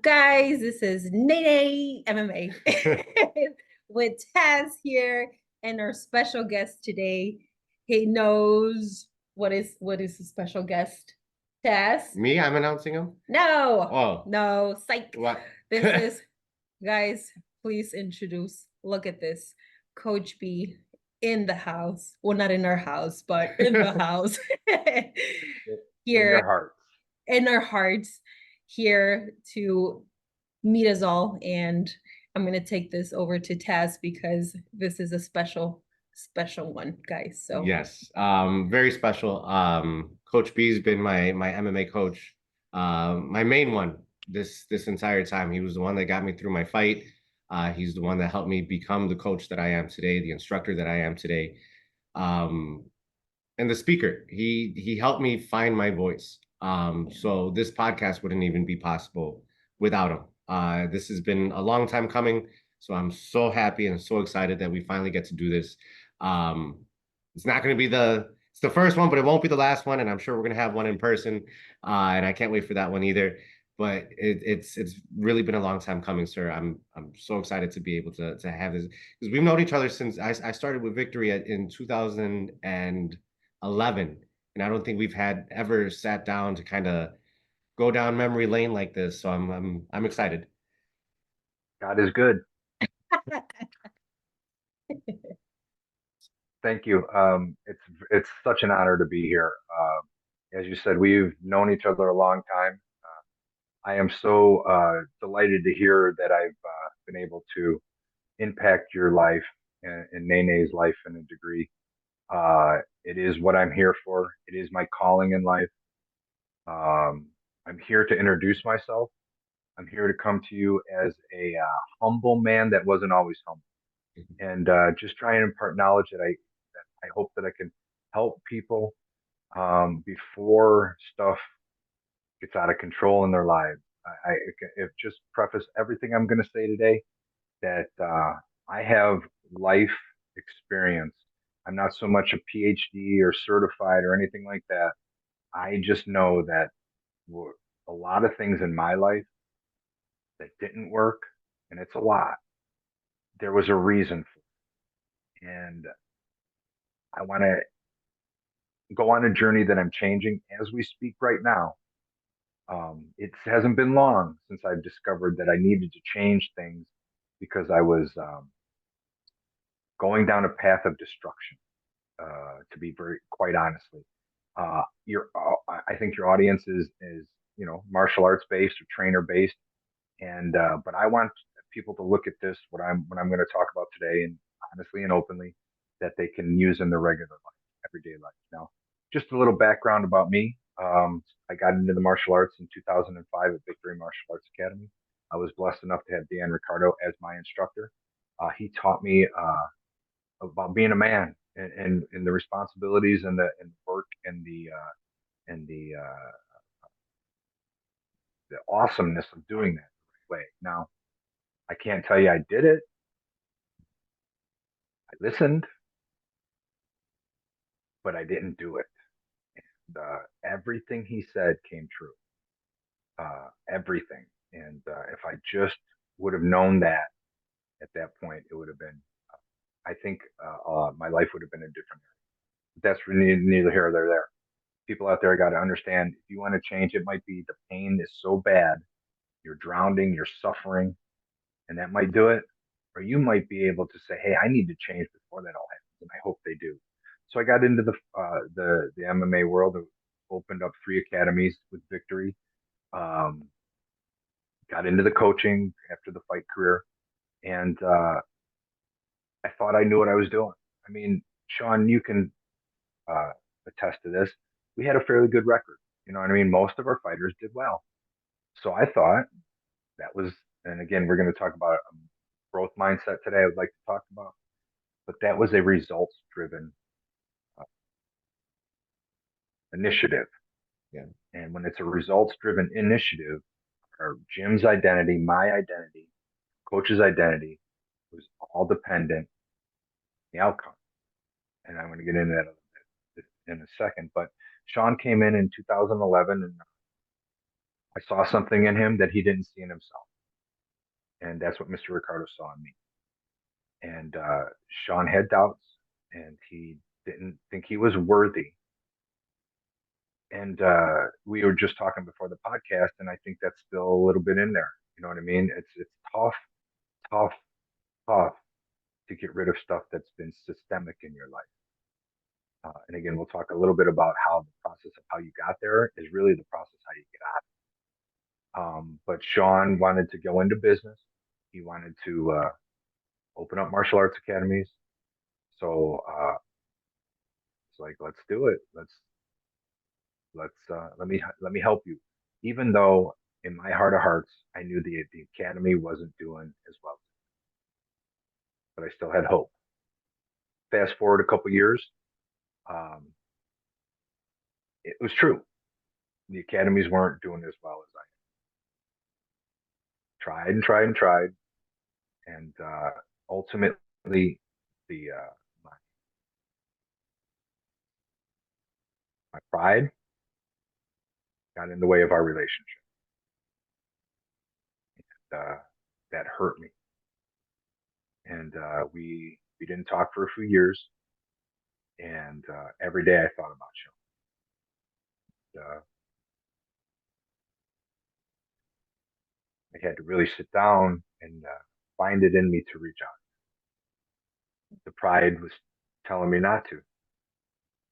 guys? This is Nene MMA with Tazz here and our special guest today. He knows what is the special guest? Tazz? Me? I'm announcing him? No. Oh. No, psych. What? This is, guys, please introduce. Look at this. Coach B in the house. Well, not in our house, but in the house. Here. In your hearts. In our hearts, here to meet us all. And I'm going to take this over to Tazz because this is a special one, guys. So yes, very special. Coach B's been my MMA coach, my main one this entire time. He was the one that got me through my fight. He's the one that helped me become the coach that I am today, the instructor that I am today, and the speaker. He helped me find my voice. So this podcast wouldn't even be possible without him. This has been a long time coming, so I'm so happy and so excited that we finally get to do this. It's not going to be it's the first one, but it won't be the last one, and I'm sure we're going to have one in person, and I can't wait for that one either. But it's really been a long time coming, sir. I'm so excited to be able to have this, because we've known each other since I started with Victory in 2011, and I don't think we've had ever sat down to kind of go down memory lane like this. So I'm excited. God is good. Thank you. It's such an honor to be here. As you said, we've known each other a long time. I am so delighted to hear that I've been able to impact your life and Nene's life in a degree. It is what I'm here for. It is my calling in life. I'm here to introduce myself. I'm here to come to you as a humble man that wasn't always humble, and just try and impart knowledge that I hope that I can help people before stuff gets out of control in their lives. If just preface everything I'm going to say today that I have life experience. I'm not so much a PhD or certified or anything like that. I just know that a lot of things in my life that didn't work, and it's a lot. There was a reason for it. And I want to go on a journey that I'm changing as we speak right now. It hasn't been long since I've discovered that I needed to change things because I was going down a path of destruction. To be very quite honestly, I think your audience is martial arts based or trainer based, and but I want people to look at this what I'm going to talk about today, and honestly and openly, that they can use in their regular life, everyday life. Now, just a little background about me. I got into the martial arts in 2005 at Victory Martial Arts Academy. I was blessed enough to have Dan Ricardo as my instructor. He taught me about being a man and the responsibilities and the work and the awesomeness of doing that the right way. Now, I can't tell you I did it. I listened, but I didn't do it. And everything he said came true. Everything. And if I just would have known that at that point, it would have been, I think my life would have been a different area. But that's neither here nor there. People out there got to understand, if you want to change, it might be the pain is so bad, you're drowning, you're suffering, and that might do it. Or you might be able to say, hey, I need to change before that all happens. And I hope they do. So I got into the MMA world, opened up 3 academies with Victory. Got into the coaching after the fight career, and I thought I knew what I was doing. I mean, Sean, you can attest to this. We had a fairly good record. You know what I mean? Most of our fighters did well. So I thought that was, and again, we're going to talk about a growth mindset today. I would like to talk about, but that was a results driven initiative. Yeah. And when it's a results driven initiative, our gym's identity, my identity, coach's identity was all dependent on the outcome. And I'm going to get into that in a second. But Sean came in 2011, and I saw something in him that he didn't see in himself. And that's what Mr. Ricardo saw in me. And Sean had doubts, and he didn't think he was worthy. And we were just talking before the podcast, and I think that's still a little bit in there. You know what I mean? It's tough, tough, tough to get rid of stuff that's been systemic in your life. And again, we'll talk a little bit about how the process of how you got there is really the process how you get out. But Sean wanted to go into business. He wanted to open up martial arts academies. So it's like, let's do it. Let me help you. Even though in my heart of hearts, I knew the academy wasn't doing as well, but I still had hope. Fast forward a couple years, um, it was true. The academies weren't doing as well as I tried and tried and tried, and ultimately, the my pride got in the way of our relationship. That hurt me, and we didn't talk for a few years. And every day I thought about Sean. I had to really sit down and find it in me to reach out. The pride was telling me not to,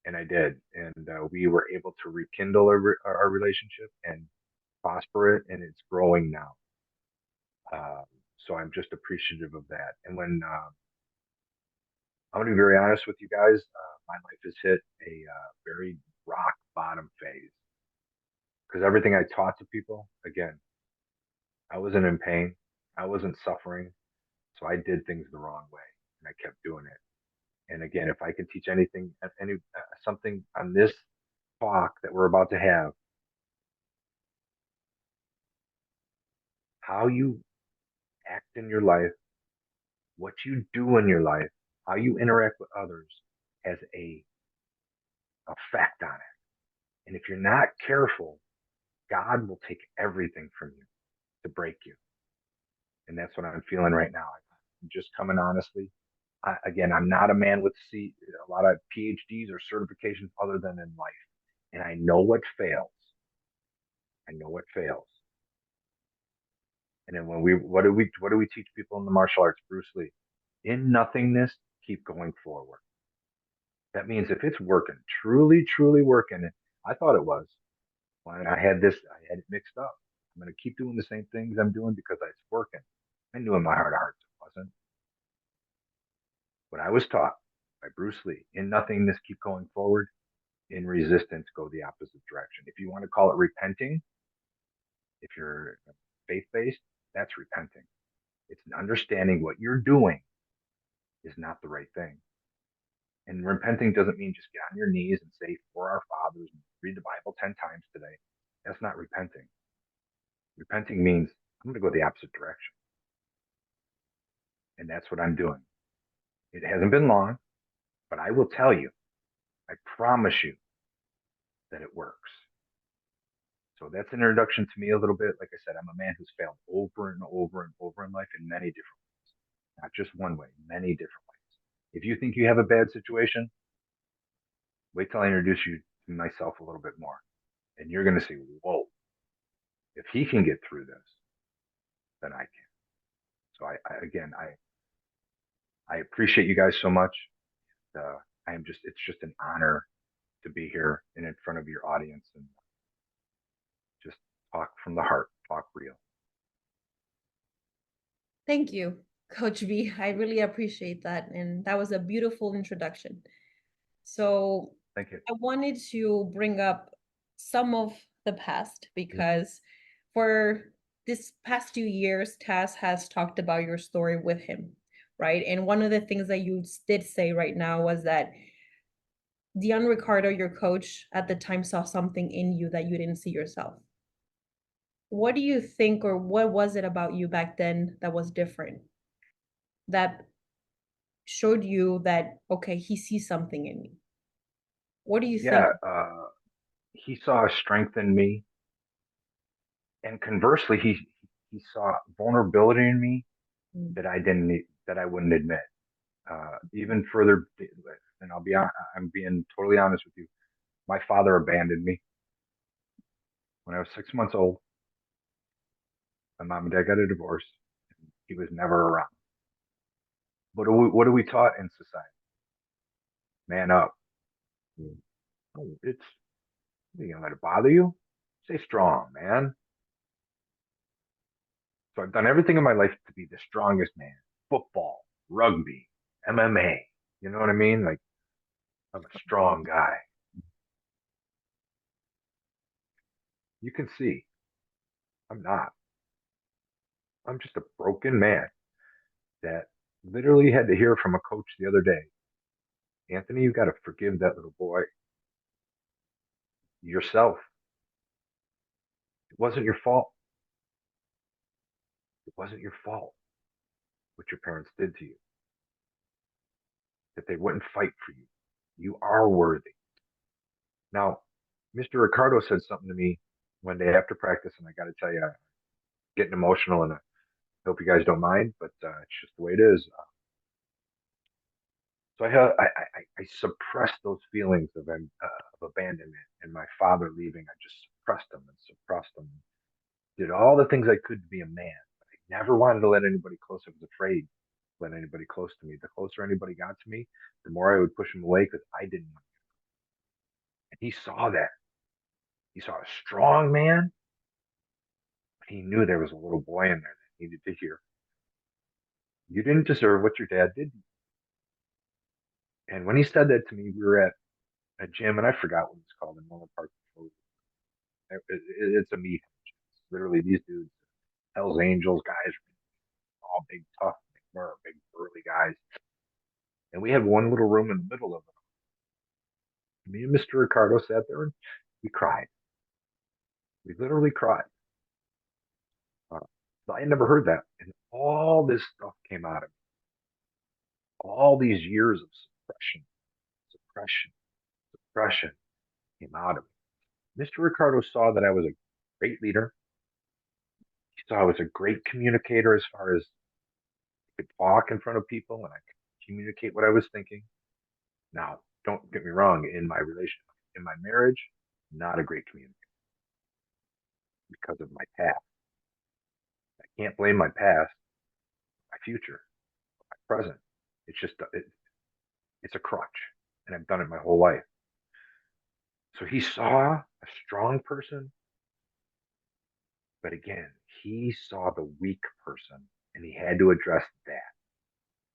and I did. And we were able to rekindle our relationship and prosper it, and it's growing now. So I'm just appreciative of that. And when I'm going to be very honest with you guys, my life has hit a very rock bottom phase because everything I taught to people, again, I wasn't in pain, I wasn't suffering, so I did things the wrong way, and I kept doing it. And again, if I could teach anything, something on this talk that we're about to have, how you act in your life, what you do in your life, how you interact with others has a effect on it. And if you're not careful, God will take everything from you to break you. And that's what I'm feeling right now. I'm just coming honestly. Again, I'm not a man with a lot of PhDs or certifications other than in life. And I know what fails. I know what fails. And then what do we teach people in the martial arts? Bruce Lee, in nothingness, keep going forward. That means if it's working, truly, truly working, I thought it was. When I had it mixed up. I'm going to keep doing the same things I'm doing because it's working. I knew in my heart of hearts it wasn't. But I was taught by Bruce Lee, in nothingness, keep going forward. In resistance, go the opposite direction. If you want to call it repenting, if you're faith-based, that's repenting. It's understanding what you're doing is not the right thing. And repenting doesn't mean just get on your knees and say, for our fathers, and read the Bible 10 times today. That's not repenting. Repenting means I'm going to go the opposite direction. And that's what I'm doing. It hasn't been long, but I will tell you, I promise you that it works. So that's an introduction to me a little bit. Like I said, I'm a man who's failed over and over and over in life in many different ways, not just one way, many different ways. If you think you have a bad situation, wait till I introduce you to myself a little bit more. And you're going to see, whoa, if he can get through this, then I can. So I appreciate you guys so much. It's just an honor to be here and in front of your audience and just talk from the heart, talk real. Thank you, Coach V. I really appreciate that. And that was a beautiful introduction. So Thank you. I wanted to bring up some of the past because for this past 2 years, Tazz has talked about your story with him, right? And one of the things that you did say right now was that Dion Ricardo, your coach at the time, saw something in you that you didn't see yourself. What do you think, or what was it about you back then that was different, that showed you that, okay, he sees something in me? What do you think? Yeah, he saw a strength in me And conversely, he saw vulnerability in me Mm. that I wouldn't admit. Even further, and I'm being totally honest with you. My father abandoned me when I was 6 months old. My mom and dad got a divorce. He was never around. What are we taught in society? Man up. Oh, you gonna let it bother you? Stay strong, man. So I've done everything in my life to be the strongest man. Football, rugby, MMA. You know what I mean? Like I'm a strong guy. You can see I'm not. I'm just a broken man that literally had to hear from a coach the other day. Anthony, you got to forgive that little boy yourself. It wasn't your fault. It wasn't your fault what your parents did to you, that they wouldn't fight for you. You are worthy. Now, Mr. Ricardo said something to me one day after practice, and I got to tell you, I'm getting emotional, and I hope you guys don't mind, but it's just the way it is. So I suppressed those feelings of abandonment and my father leaving. I just suppressed them and suppressed them. Did all the things I could to be a man. But I never wanted to let anybody close. I was afraid to let anybody close to me. The closer anybody got to me, the more I would push them away because I didn't want to. And he saw that. He saw a strong man, but he knew there was a little boy in there that needed to hear. You didn't deserve what your dad did. And when he said that to me, we were at a gym, and I forgot what it's called in Miller Park. It's a meet. It's literally these dudes, Hell's Angels guys, all big, tough, big, burly guys. And we had one little room in the middle of it. Me and Mr. Ricardo sat there and we cried. We literally cried. I had never heard that. And all this stuff came out of me. All these years of suppression, suppression came out of me. Mr. Ricardo saw that I was a great leader. He saw I was a great communicator as far as I could talk in front of people and I could communicate what I was thinking. Now, don't get me wrong, in my relationship, in my marriage, not a great communicator because of my past. I can't blame my past, my future, my present. It's just, it's a crutch, and I've done it my whole life. So he saw a strong person, but again, he saw the weak person, and he had to address that.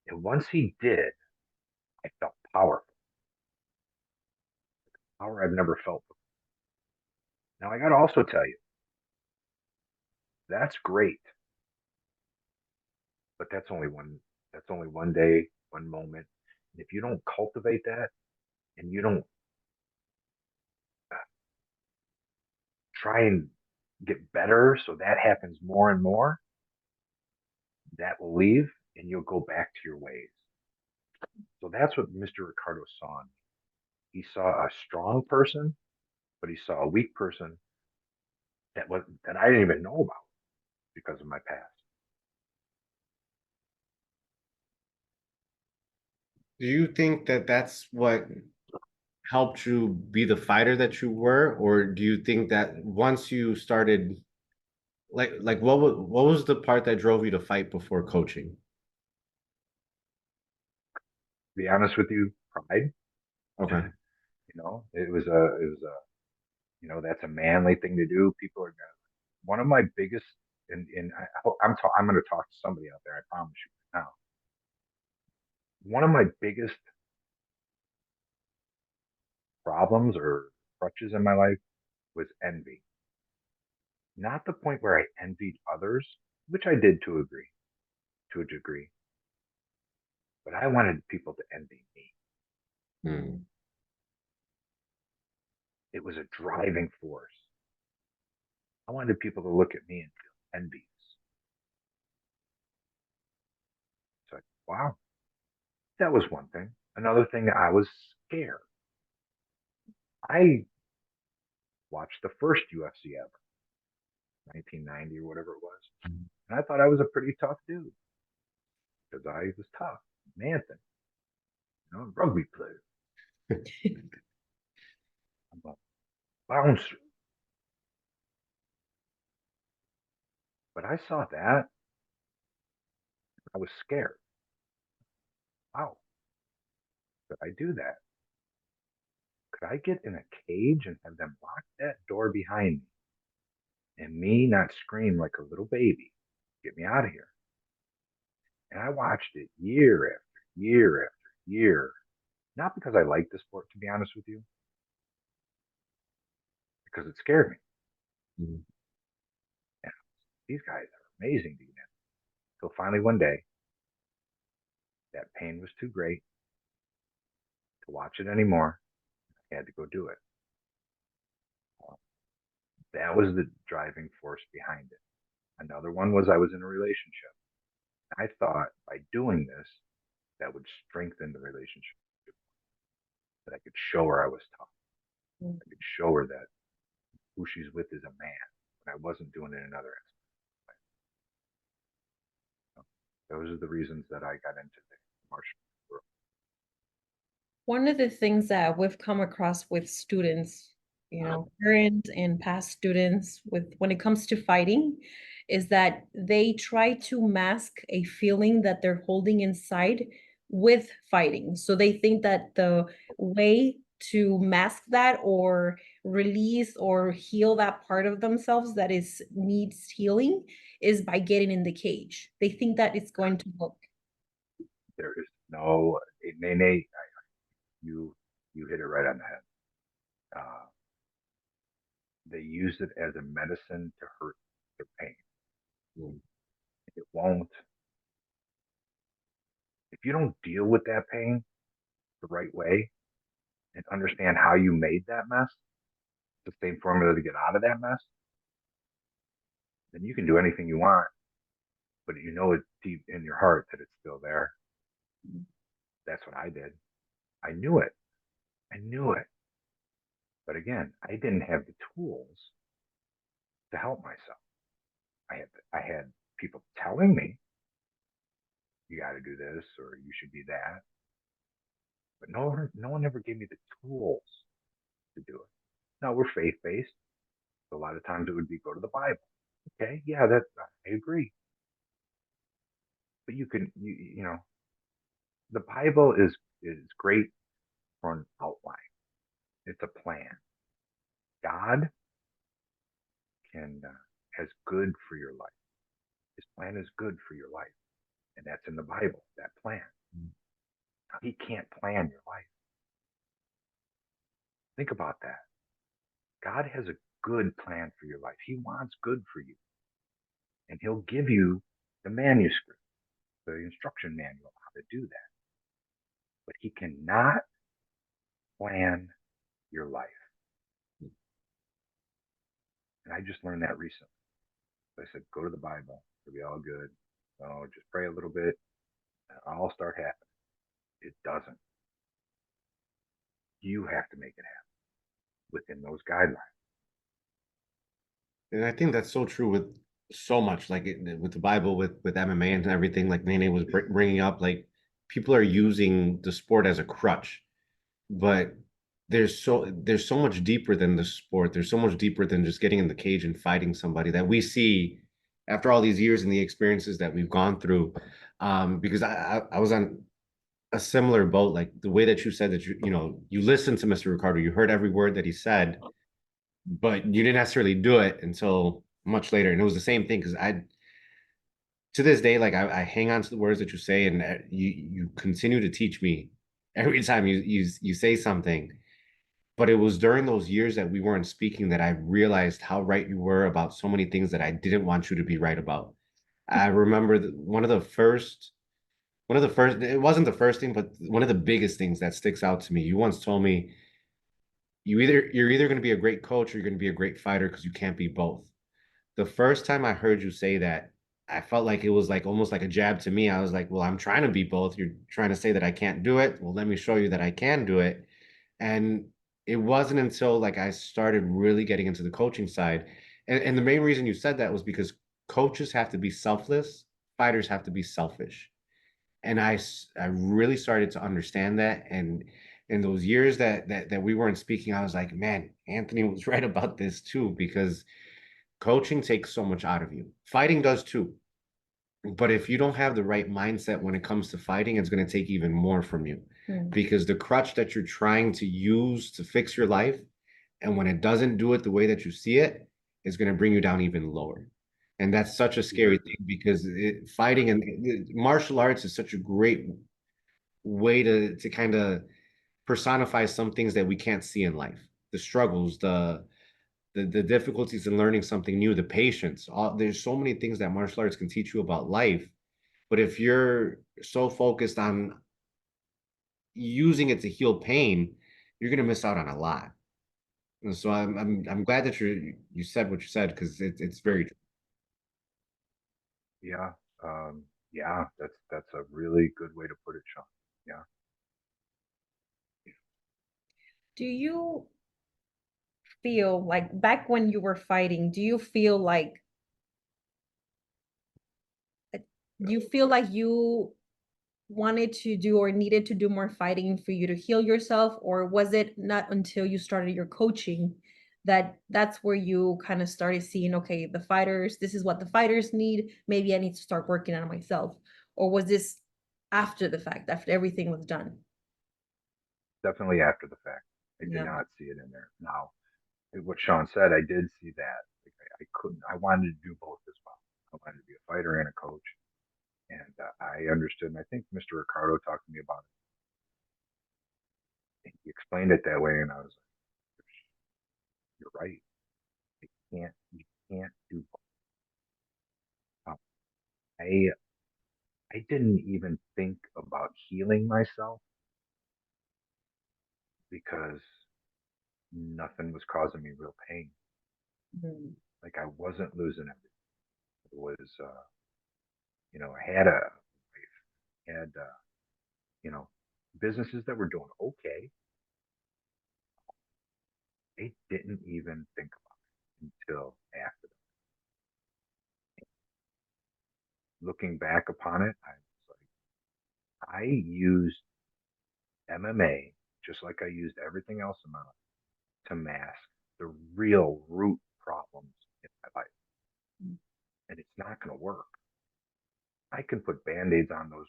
And once he did, I felt powerful, power I've never felt before. Now, I got to also tell you, that's great, but that's only one day, one moment. And if you don't cultivate that and you don't try and get better so that happens more and more, that will leave and you'll go back to your ways. So that's what Mr. Ricardo saw in me. He saw a strong person, but he saw a weak person that I didn't even know about because of my past. Do you think that that's what helped you be the fighter that you were, or do you think that once you started, like what was the part that drove you to fight before coaching? To be honest with you, pride. Okay. That's a manly thing to do. People are one of my biggest, and I'm going to talk to somebody out there. I promise you now. One of my biggest problems or crutches in my life was envy. Not the point where I envied others, which I did to a degree, but I wanted people to envy me. Hmm. It was a driving force. I wanted people to look at me and feel envious. So, wow, that was one thing. Another thing, I was scared. I watched the first UFC ever. 1990 or whatever it was. And I thought I was a pretty tough dude because I was tough. Man thing, rugby player. I'm a bouncer. But I saw that. I was scared. Wow, could I do that? Could I get in a cage and have them lock that door behind me and me not scream like a little baby? Get me out of here. And I watched it year after year after year. Not because I liked the sport, to be honest with you, because it scared me. Mhm. And these guys are amazing to get in. So finally one day, that pain was too great to watch it anymore. I had to go do it. That was the driving force behind it. Another one was I was in a relationship. I thought by doing this, that would strengthen the relationship, that I could show her I was tough. I could show her that who she's with is a man, and I wasn't doing it in other aspects. So those are the reasons that I got into the martial world. One of the things that we've come across with students, current and past students with when it comes to fighting, is that they try to mask a feeling that they're holding inside with fighting. So they think that the way to mask that or release or heal that part of themselves that is needs healing is by getting in the cage. They think that it's going to work. There is no, Nene, you hit it right on the head. They use it as a medicine to hurt their pain. It won't. If you don't deal with that pain the right way and understand how you made that mess, the same formula to get out of that mess, then you can do anything you want, but you know it deep in your heart that it's still there. That's what I did. I knew it. I knew it. But again, I didn't have the tools to help myself. I had people telling me, you got to do this or you should be that. But no one ever gave me the tools to do it. Now we're faith based. So a lot of times it would be go to the Bible. Okay, yeah, I agree. But the Bible is great for an outline. It's a plan. God has good for your life. His plan is good for your life, and that's in the Bible. That plan. Now, he can't plan your life. Think about that. God has a good plan for your life. He wants good for you, and he'll give you the manuscript, the instruction manual how to do that. But he cannot plan your life. And I just learned that recently. So I said, go to the Bible. It'll be all good. Oh, just pray a little bit. And it'll all start happening. It doesn't. You have to make it happen within those guidelines. And I think that's so true with so much, like with the Bible, with MMA and everything. Like Nene was bringing up, like people are using the sport as a crutch, but there's so much deeper than the sport. There's so much deeper than just getting in the cage and fighting somebody that we see after all these years and the experiences that we've gone through. Because I was on a similar boat, like the way that you said that you listened to Mr. Ricardo, you heard every word that he said, but you didn't necessarily do it until much later. And it was the same thing because to this day, like I hang on to the words that you say, and you continue to teach me every time you say something. But it was during those years that we weren't speaking that I realized how right you were about so many things that I didn't want you to be right about. I remember one of the first, it wasn't the first thing, but one of the biggest things that sticks out to me. You once told me you're either going to be a great coach or you're going to be a great fighter because you can't be both. The first time I heard you say that, I felt like it was like almost like a jab to me. I was like, well, I'm trying to be both. You're trying to say that I can't do it. Well, let me show you that I can do it. And it wasn't until like I started really getting into the coaching side And the main reason you said that was because coaches have to be selfless, fighters have to be selfish. And I really started to understand that. And in those years that we weren't speaking, I was like, man, Anthony was right about this too, because coaching takes so much out of you. Fighting does too. But if you don't have the right mindset when it comes to fighting, it's going to take even more from you, because the crutch that you're trying to use to fix your life, and when it doesn't do it the way that you see it, it's going to bring you down even lower. And that's such a scary thing, because fighting and martial arts is such a great way to kind of personify some things that we can't see in life, the struggles, the difficulties in learning something new, the patience. There's so many things that martial arts can teach you about life. But if you're so focused on using it to heal pain, you're gonna miss out on a lot. And so I'm glad that you said what you said, because it's very true. Yeah. Yeah, that's a really good way to put it, Sean. Yeah. Do you feel like back when you were fighting, do you feel like you wanted to do or needed to do more fighting for you to heal yourself, or was it not until you started your coaching that's where you kind of started seeing, okay, the fighters, this is what the fighters need, maybe I need to start working on myself? Or was this after the fact, after everything was done? Definitely after the fact. I did Yeah. not see it in there. Now, what Sean said, I did see that. Like, I couldn't. I wanted to do both as well. I wanted to be a fighter and a coach, and I understood. And I think Mr. Ricardo talked to me about it. He explained it that way, and I was like, "You're right. You can't do both." I didn't even think about healing myself because nothing was causing me real pain. Mhm. Like I wasn't losing everything. It was, I had had, you know, businesses that were doing okay. I didn't even think about it until after that. Looking back upon it, I was like, I used MMA just like I used everything else in my life to mask the real root problems in my life. And it's not going to work. I can put band aids on those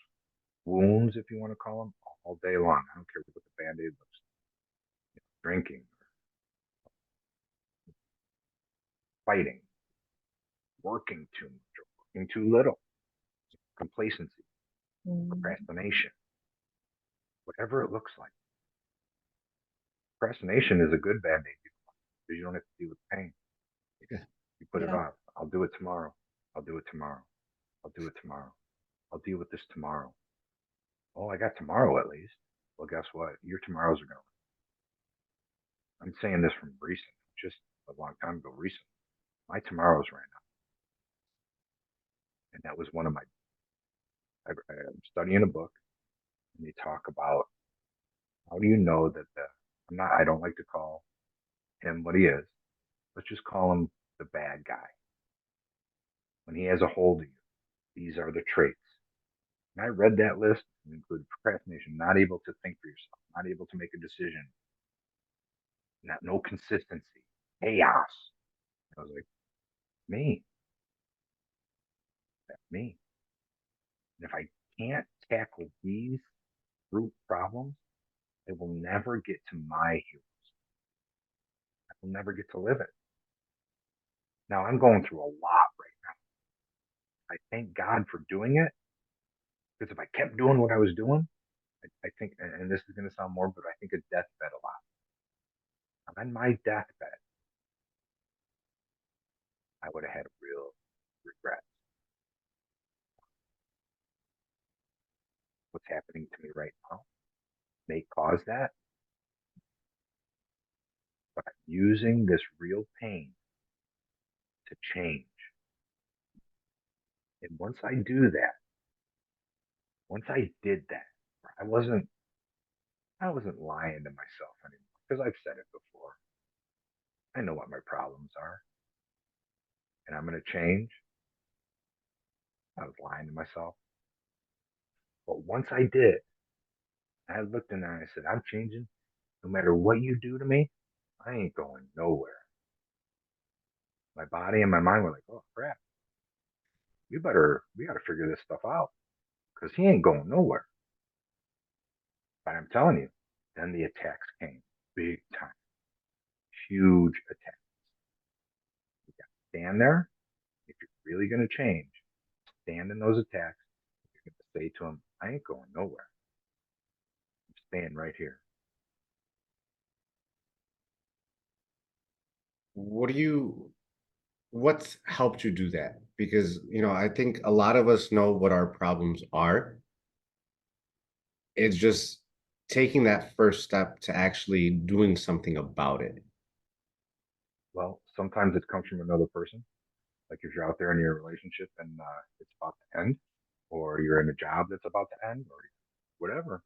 wounds, if you want to call them, all day long. I don't care what the band aid looks like. Drinking, fighting, working too much, or working too little, complacency, Mhm. procrastination, whatever it looks like. Procrastination is a good band aid because you don't have to deal with pain. Yeah. You put it Yeah. off. I'll do it tomorrow. I'll do it tomorrow. I'll do it tomorrow. I'll deal with this tomorrow. Oh, I got tomorrow at least. Well, guess what? Your tomorrows are going to. I'm saying this from recent, just a long time ago, recent. My tomorrows ran out. And that was one of I'm studying a book and they talk about how do you know that I don't like to call him what he is. Let's just call him the bad guy. When he has a hold of you, these are the traits. And I read that list and included procrastination, not able to think for yourself, not able to make a decision, no consistency, chaos. I was like, me, that's me. And if I can't tackle these root problems, I will never get to my heroes. I will never get to live it. Now I'm going through a lot right now. I thank God for doing it because if I kept doing what I was doing, I think, and this is going to sound morbid, but I think a deathbed a lot. I'm on my deathbed. I would have had real regret. What's happening to me right now may cause that, but I'm using this real pain to change. And once I did that, I wasn't lying to myself anymore because I've said it before. I know what my problems are. and I'm going to change, I was lying to myself. But once I did, I looked in there and I said, I'm changing. No matter what you do to me, I ain't going nowhere. My body and my mind were like, oh crap, we got to figure this stuff out because he ain't going nowhere. But I'm telling you, then the attacks came big time, huge attacks. You got to stand there. If you're really going to change, stand in those attacks. You're going to say to him, I ain't going nowhere. I'm staying right here. What do you, what's helped you do that? Because, I think a lot of us know what our problems are. It's just taking that first step to actually doing something about it. Well, sometimes it comes from another person. Like if you're out there in your relationship and it's about to end, or you're in a job that's about to end, or whatever,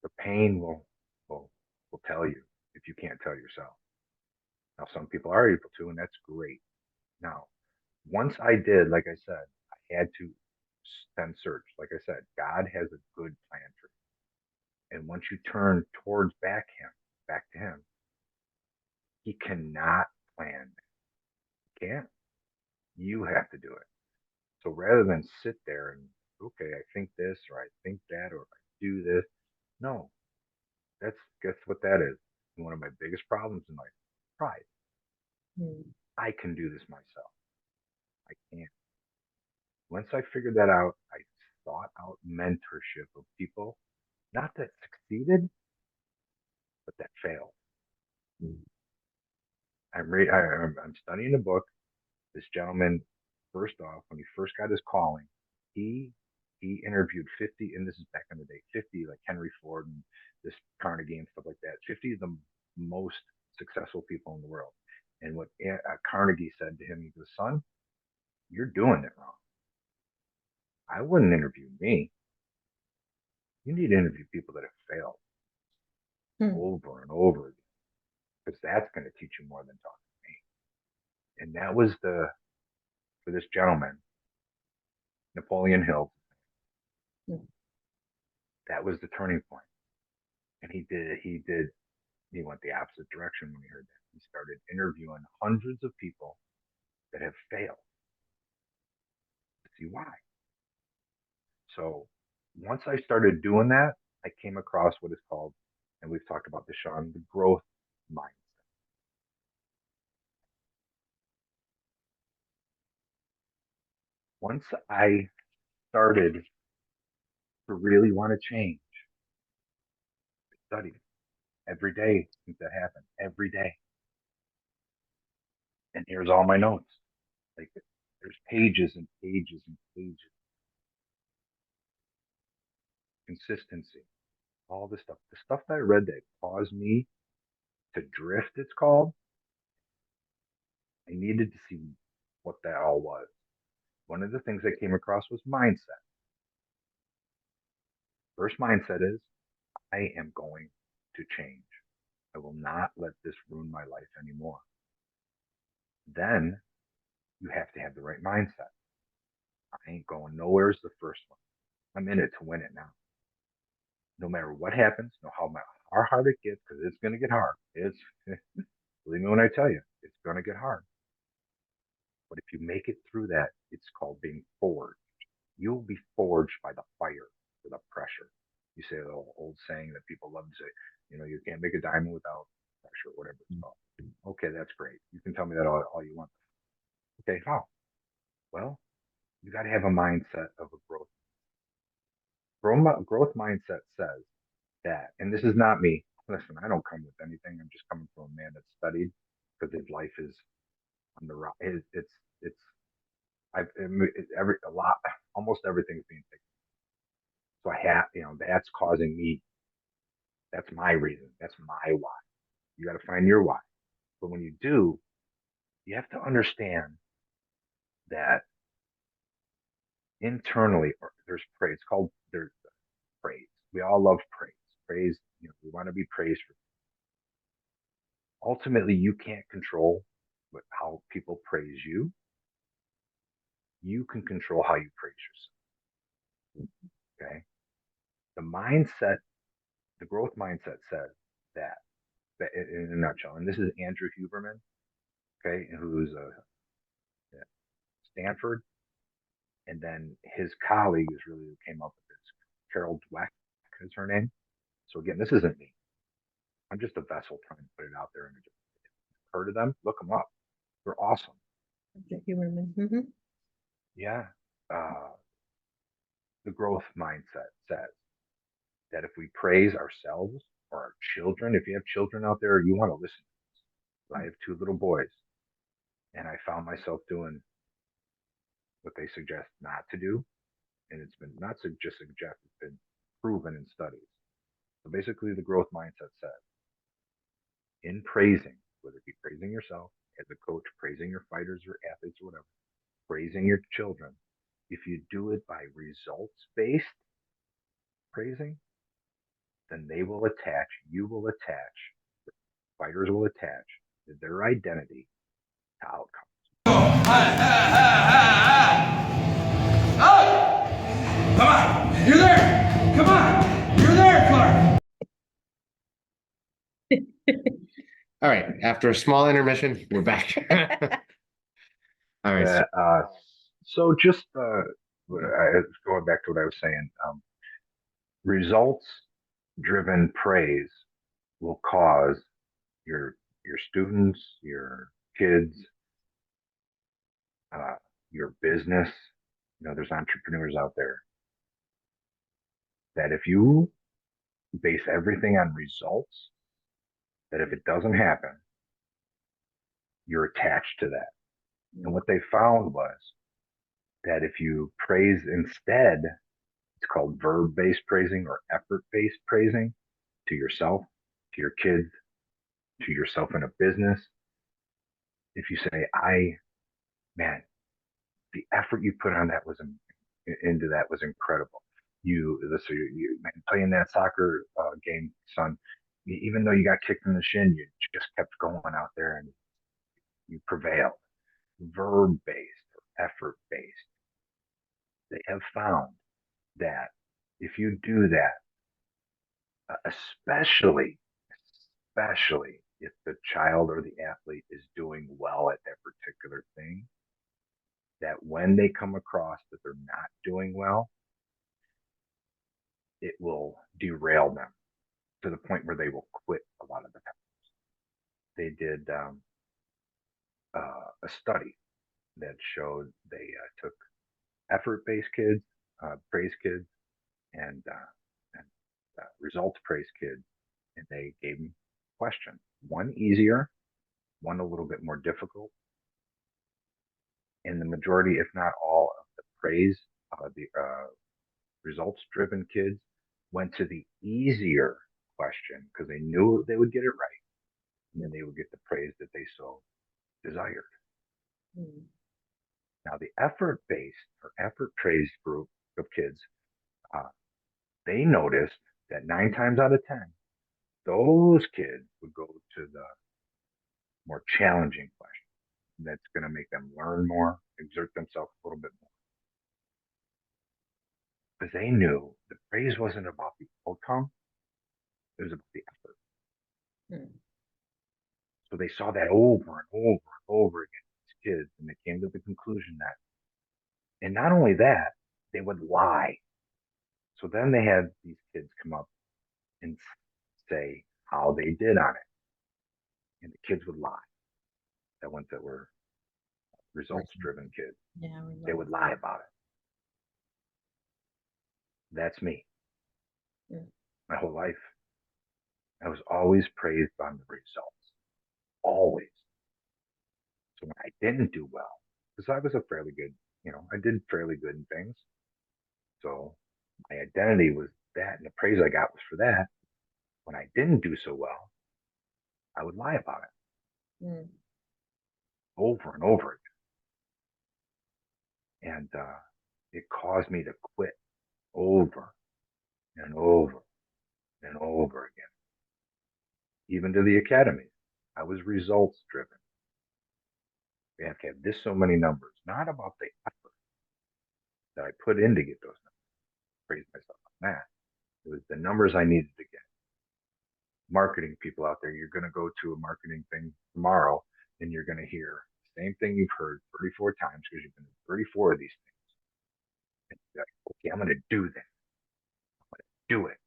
the pain will will tell you if you can't tell yourself. Now, some people are able to, and that's great. Now, once I did, like I said, I had to then search. Like I said, God has a good plan for you, and once you turn towards back to Him, He cannot plan. He can't. You have to do it. So rather than sit there and okay, I think this or I think that or I do this, no, that's guess what that is. One of my biggest problems in life, pride. Mm. I can do this myself. I can't. Once I figured that out, I sought out mentorship of people, not that succeeded, but that failed. I'm studying a book. This gentleman, first off, when he first got his calling, he he interviewed 50, and this is back in the day, 50 like Henry Ford and this Carnegie and stuff like that. 50 of the most successful people in the world. And what Carnegie said to him, he goes, "Son, you're doing it wrong. I wouldn't interview me. You need to interview people that have failed Hmm. over and over again, because that's going to teach you more than talking to me." And that was for this gentleman, Napoleon Hill, Hmm. that was the turning point. And he went the opposite direction when he heard that. He started interviewing hundreds of people that have failed to see why. So once I started doing that, I came across what is called, and we've talked about this, Sean, the growth mindset. Once I started to really want to change, I studied every day since that happened, every day. And here's all my notes. Like there's pages and pages and pages. Consistency, all this stuff. The stuff that I read that caused me to drift, it's called. I needed to see what that all was. One of the things I came across was mindset. First mindset is I am going to change. I will not let this ruin my life anymore. Then you have to have the right mindset. I ain't going nowhere is the first one. I'm in it to win it now. No matter what happens, no how hard it gets, because it's going to get hard. It's believe me when I tell you, it's going to get hard. But if you make it through that, it's called being forged. You'll be forged by the fire, or the pressure. You say the old saying that people love to say, you can't make a diamond without pressure, whatever it's called. Okay, that's great. You can tell me that all you want. Okay, how? Well, you got to have a mindset of a growth. Growth mindset says that, and this is not me. Listen, I don't come with anything. I'm just coming from a man that's studied because his life is on the rock. It's every a lot, almost everything's being taken. So I have, that's causing me. That's my reason. That's my why. You got to find your why. But when you do, you have to understand that internally, there's praise. It's called there's praise. We all love praise. Praise. We want to be praised for. Ultimately, you can't control how people praise you. you can control how you praise yourself. Okay. The mindset, the growth mindset says that, in a nutshell, and this is Andrew Huberman, okay, who's at Stanford, and then his colleague is really who came up with this. Carol Dweck is her name. So again, this isn't me. I'm just a vessel trying to put it out there. And heard of them? Look them up. They're awesome. Mm-hmm. Yeah. The growth mindset says that if we praise ourselves or our children, if you have children out there, you want to listen to this. I have two little boys, and I found myself doing what they suggest not to do. And it's been not just suggest, it's been proven in studies. So basically, the growth mindset says in praising, whether it be praising yourself as a coach, praising your fighters or athletes or whatever, praising your children, if you do it by results based praising, then they will attach, you will attach, fighters will attach their identity to outcomes. Come on, you're there. Come on, you're there, Clark. All right. After a small intermission, we're back. All right. So just going back to what I was saying, results driven praise will cause your students, your kids, your business. There's entrepreneurs out there that if you base everything on results, that if it doesn't happen, you're attached to that. And what they found was that if you praise instead, it's called verb-based praising or effort-based praising to yourself, to your kids, to yourself in a business. If you say, man, the effort you put on that into that was incredible. You playing that soccer game, son, even though you got kicked in the shin, you just kept going out there and you prevailed. Verb-based or effort-based. They have found that if you do that, especially if the child or the athlete is doing well at that particular thing, that when they come across that they're not doing well, it will derail them to the point where they will quit a lot of the times. They did a study that showed they took effort-based kids, praise kids, and results praise kids, and they gave them questions. One easier, one a little bit more difficult. And the majority, if not all, of the praise, the results-driven kids went to the easier question because they knew they would get it right, and then they would get the praise that they so desired. Mm. Now, the effort-based or effort-praised group of kids, they noticed that 9 times out of 10, those kids would go to the more challenging question. That's going to make them learn more, exert themselves a little bit more. Because they knew the praise wasn't about the outcome, it was about the effort. Hmm. So they saw that over and over and over again with these kids, and they came to the conclusion that, and not only that, they would lie. So then they had these kids come up and say how they did on it. And the kids would lie. The ones that were results-driven kids. Yeah, they would lie about it. That's me. Yeah. My whole life. I was always praised on the results. Always. So when I didn't do well, because I was a fairly good, I did fairly good in things. So my identity was that, and the praise I got was for that. When I didn't do so well, I would lie about it. Mm. Over and over again. And it caused me to quit over and over and over again. Even to the academy, I was results driven. We have to have this so many numbers, not about the effort. that I put in to get those numbers. Praise myself on that. It was the numbers I needed to get. Marketing people out there, you're going to go to a marketing thing tomorrow and you're going to hear the same thing you've heard 34 times because you've been in 34 of these things. And you're like, okay, I'm going to do that. I'm going to do it.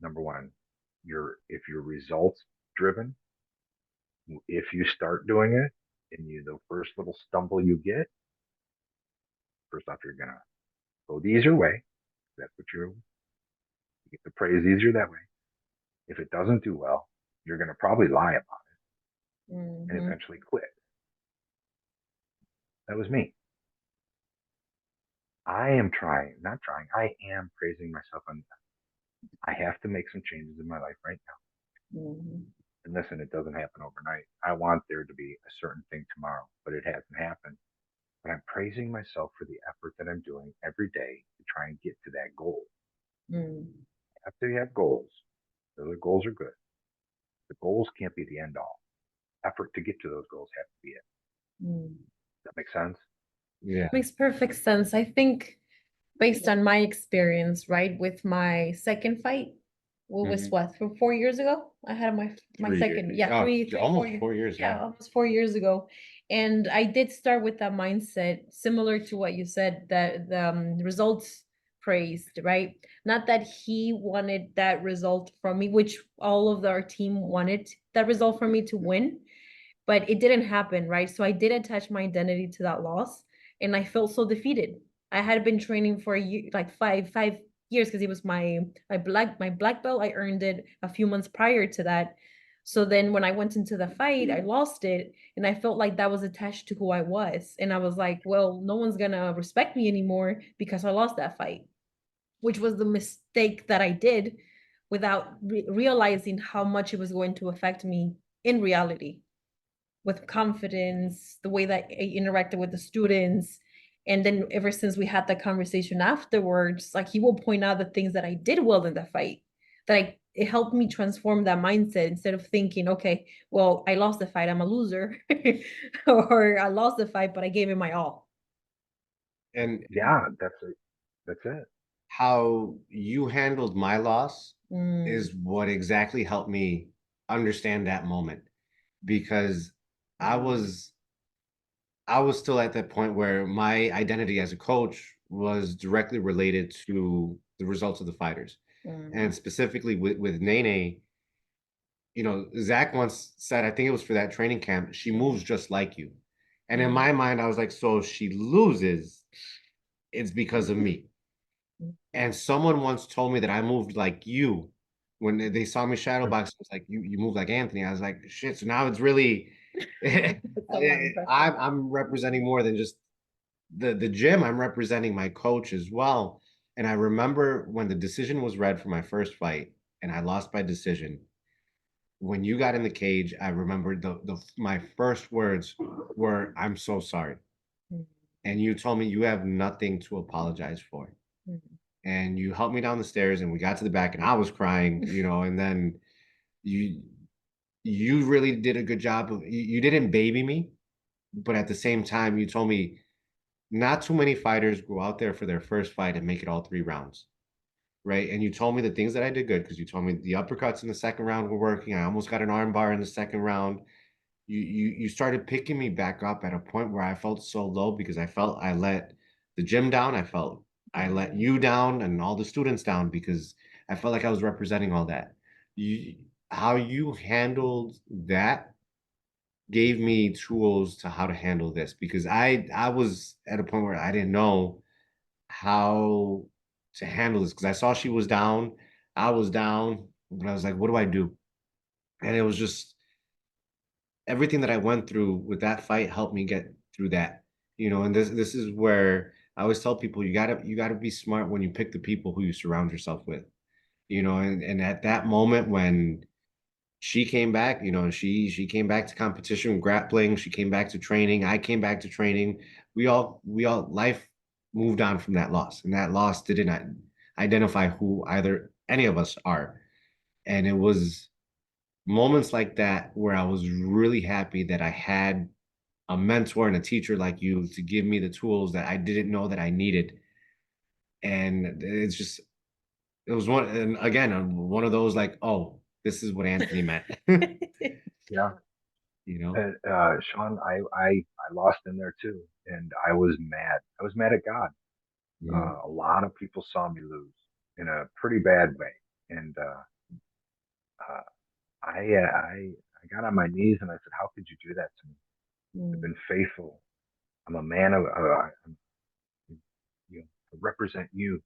Number one, if you're results driven, if you start doing it and the first little stumble you get, first off, you're going to go the easier way. That's what you get the praise easier that way. If it doesn't do well, you're going to probably lie about it and eventually quit. That was me. I am praising myself. I have to make some changes in my life right now. And listen, it doesn't happen overnight. I want there to be a certain thing tomorrow, but it hasn't happened. But I'm praising myself for the effort that I'm doing every day to try and get to that goal. After you have goals, the goals are good. The goals can't be the end all. Effort to get to those goals has to be it. Does that make sense? Yeah. Makes perfect sense. I think based on my experience, right, with my second fight, what was what, from 4 years ago? I had my 3 second, years. Oh, three, almost 4 years. 4 years. Yeah, almost 4 years ago. And I did start with that mindset, similar to what you said, that the results praised, right? Not that he wanted that result from me, which all of our team wanted that result from me to win, but it didn't happen, right? So I did attach my identity to that loss, and I felt so defeated. I had been training for a year, like five years, because it was my black belt. I earned it a few months prior to that. So then when I went into the fight, I lost it, and I felt like that was attached to who I was. And I was like, well, no one's gonna respect me anymore because I lost that fight, which was the mistake that I did without realizing how much it was going to affect me in reality, with confidence, the way that I interacted with the students. And then ever since we had that conversation afterwards, like, he will point out the things that I did well in the fight, it helped me transform that mindset. Instead of thinking, okay, well, I lost the fight, I'm a loser, or I lost the fight, but I gave it my all. And yeah, that's it. How you handled my loss Mm. is what exactly helped me understand that moment, because I was still at that point where my identity as a coach was directly related to the results of the fighters. And specifically with Nene, Zach once said, I think it was for that training camp, she moves just like you. And in my mind, I was like, so if she loses, it's because of me. And someone once told me that I moved like you. When they saw me shadowbox, it was like, you move like Anthony. I was like, shit. So now it's really, I'm representing more than just the gym. I'm representing my coach as well. And I remember when the decision was read for my first fight and I lost by decision. When you got in the cage, I remember my first words were, "I'm so sorry." And you told me you have nothing to apologize for. And you helped me down the stairs and we got to the back and I was crying, and then you really did a good job of, you didn't baby me, but at the same time, you told me not too many fighters go out there for their first fight and make it all 3 rounds. Right. And you told me the things that I did good, because you told me the uppercuts in the second round were working. I almost got an arm bar in the second round. You started picking me back up at a point where I felt so low because I felt I let the gym down. I felt I let you down and all the students down because I felt like I was representing all that. How you handled that gave me tools to how to handle this, because I was at a point where I didn't know how to handle this, because I saw she was down, I was down, but I was like, what do I do? And it was just everything that I went through with that fight helped me get through that. And this is where I always tell people, you gotta be smart when you pick the people who you surround yourself with. And at that moment when she came back, she came back to competition, grappling, she came back to training, I came back to training. We all life moved on from that loss, and that loss didn't identify who any of us are. And it was moments like that where I was really happy that I had a mentor and a teacher like you to give me the tools that I didn't know that I needed. And it's just, it was one, and again, one of those like, oh, this is what Anthony meant. Yeah. You know? And Sean, I lost in there too, and I was mad. I was mad at God. Yeah. A lot of people saw me lose in a pretty bad way, and uh, I got on my knees and I said, "How could you do that to me? I've Mm, been faithful. I'm a man of, you know, I represent you,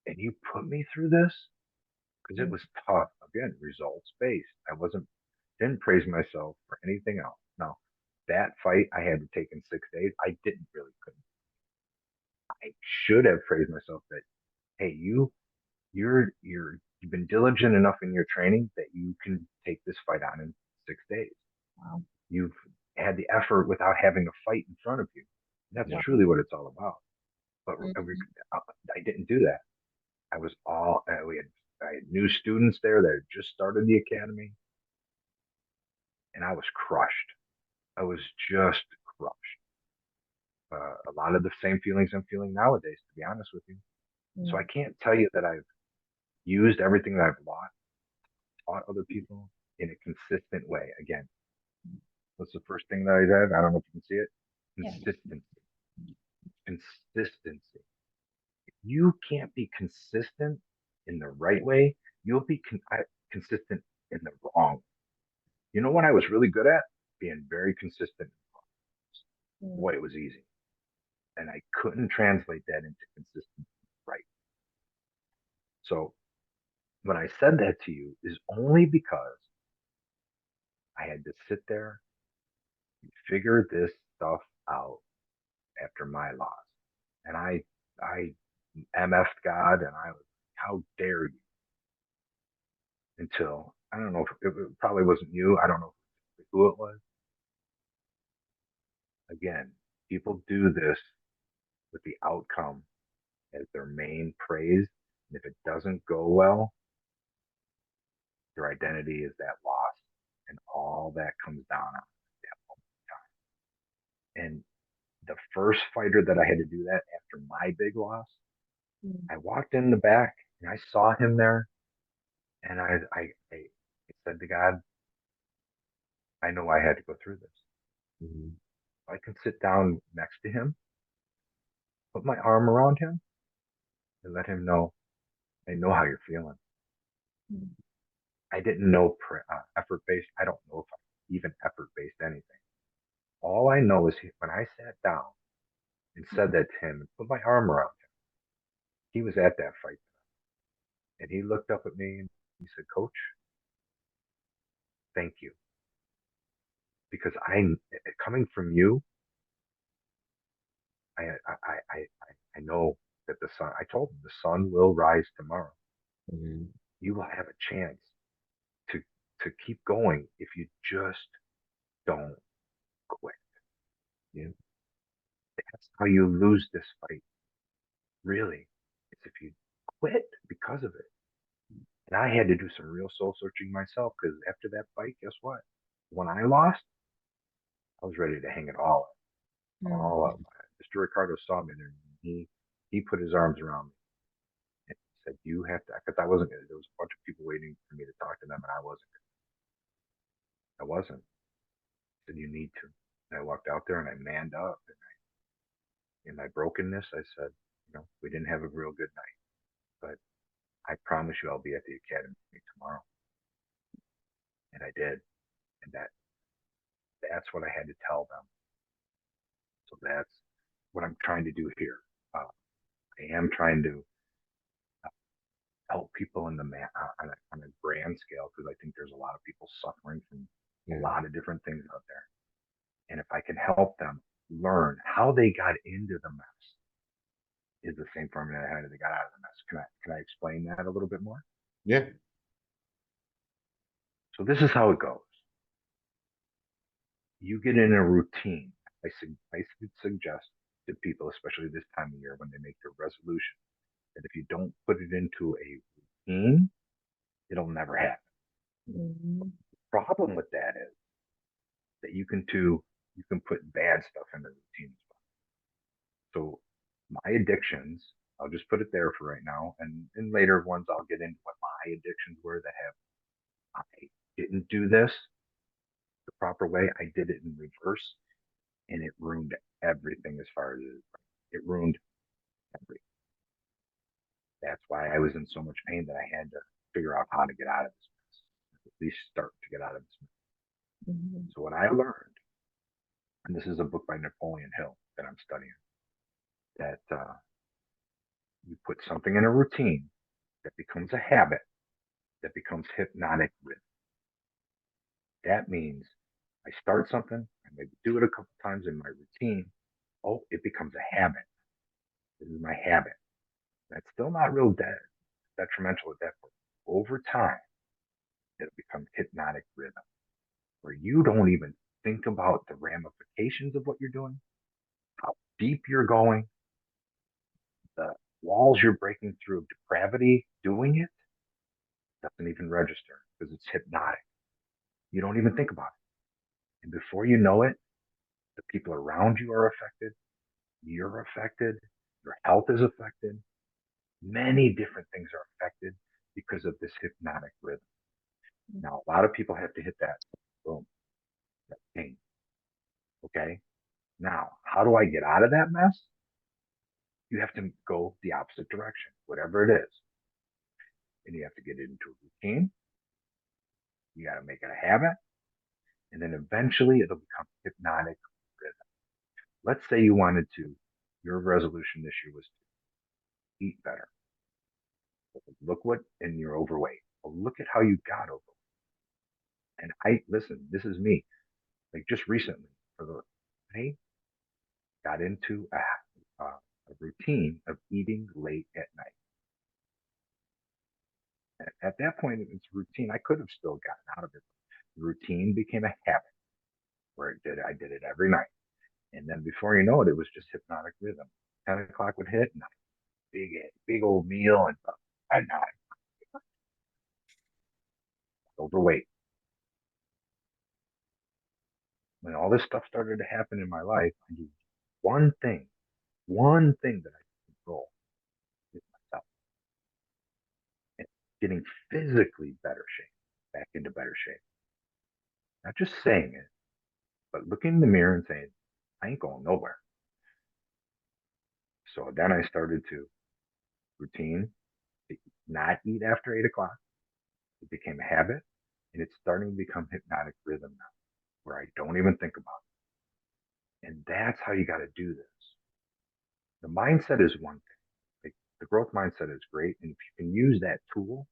and you put me through this because it mm, was tough. Again, results based. I wasn't didn't praise myself for anything else. No, that fight I had to take in 6 days. I didn't really couldn't. I should have praised myself that hey, you've been diligent enough in your training that you can take this fight on in 6 days. wow. You've had the effort without having a fight in front of you. That's Yeah. truly what it's all about. But Mhm. I didn't do that. I was all I had new students there that had just started the academy, and I was crushed. I was just crushed. A lot of the same feelings I'm feeling nowadays, to be honest with you. So I Mm, can't tell you that I've used everything that I've taught other people in a consistent way. Again, what's the first thing that I said? I don't know if you can see it. yeah. Consistency. Consistency. If you can't be consistent in the right way, you'll be consistent in the wrong. You know what I was really good at? Being very consistent. Mm, Boy, it was easy. And I couldn't translate that into consistency. Right. So when I said that to you is only because I had to sit there and figure this stuff out after my loss. And I MF'd God and I was, how dare you? Until, I don't know if it probably wasn't you. I don't know who it was. Again, people do this with the outcome as their main praise. And if it doesn't go well, their identity is that loss. And all that comes down on that moment in time. And the first fighter that I had to do that after my big loss, mm, I walked in the back and I saw him there, and I said to God, I know I had to go through this. Mhm. I can sit down next to him, put my arm around him, and let him know I know how you're feeling. mm, I didn't know effort based. I don't know if I even effort based anything. All I know is when I sat down and said that to him and put my arm around him, he was at that fight. And he looked up at me and he said, Coach, thank you. Because coming from you, I know that the sun, I told him the sun will rise tomorrow. Mhm. You will have a chance to, to keep going if you just don't quit. Yeah. That's how you lose this fight, really. It's if you quit because of it. And I had to do some real soul searching myself because after that fight, guess what? When I lost, I was ready to hang it mm, all up. Mr. Ricardo saw me there. And he put his arms around me and he said, "You have to," because I wasn't gonna. There was a bunch of people waiting for me to talk to them, and I wasn't. I wasn't. He said, "You need to." And I walked out there and I manned up. And in my brokenness, I said, we didn't have a real good night, but I promise you, I'll be at the academy tomorrow. And I did, and that's what I had to tell them. So that's what I'm trying to do here. I am trying to help people in the on a grand scale because I think there's a lot of people suffering from a Yeah. lot of different things out there. And if I can help them learn how they got into the mess is the same formula how they got out of the mess. Can I explain that a little bit more? Yeah. So this is how it goes. You get in a routine. I suggest to people, especially this time of year when they make their resolution, that if you don't put it into a routine, it'll never happen. mm, The problem with that is that you can do you can put bad stuff in the routine as well. So my addictions, I'll just put it there for right now. And in later ones, I'll get into what my addictions were that I didn't do this the proper way. I did it in reverse and it ruined everything as far as it ruined everything. That's why I was in so much pain that I had to figure out how to get out of this mess, at least start to get out of this mess. Mhm. So what I learned, and this is a book by Napoleon Hill that I'm studying, that you put something in a routine that becomes a habit, that becomes hypnotic rhythm. That means I start something, I maybe do it a couple times in my routine. Oh, it becomes a habit. This is my habit. That's still not real detrimental at that point. Over time, it'll become hypnotic rhythm where you don't even think about the ramifications of what you're doing, how deep you're going, the walls you're breaking through of depravity doing it doesn't even register because it's hypnotic. You don't even think about it. And before you know it, the people around you are affected, you're affected, your health is affected, many different things are affected because of this hypnotic rhythm. Now, a lot of people have to hit that boom, that pain. Okay. Now, how do I get out of that mess? You have to go the opposite direction, whatever it is. And you have to get it into a routine. You got to make it a habit. And then eventually it'll become hypnotic rhythm. Let's say you wanted to, your resolution this year was to eat better. Look what, and you're overweight. Well, look at how you got overweight. And listen, this is me. Like just recently, I got into a routine of eating late at night. At that point, it's routine. I could have still gotten out of it. The routine became a habit where I did it every night. And then before you know it, it was just hypnotic rhythm. 10 o'clock would hit and big old meal and I'm not overweight. When all this stuff started to happen in my life, I do one thing that I can control is myself. And getting physically better shape, back into better shape. Not just saying it, but looking in the mirror and saying, I ain't going nowhere. So then I started to routine, to not eat after 8 o'clock. It became a habit and it's starting to become hypnotic rhythm now where I don't even think about it. And that's how you got to do this. The mindset is one thing. Like the growth mindset is great. And if you can use that tool,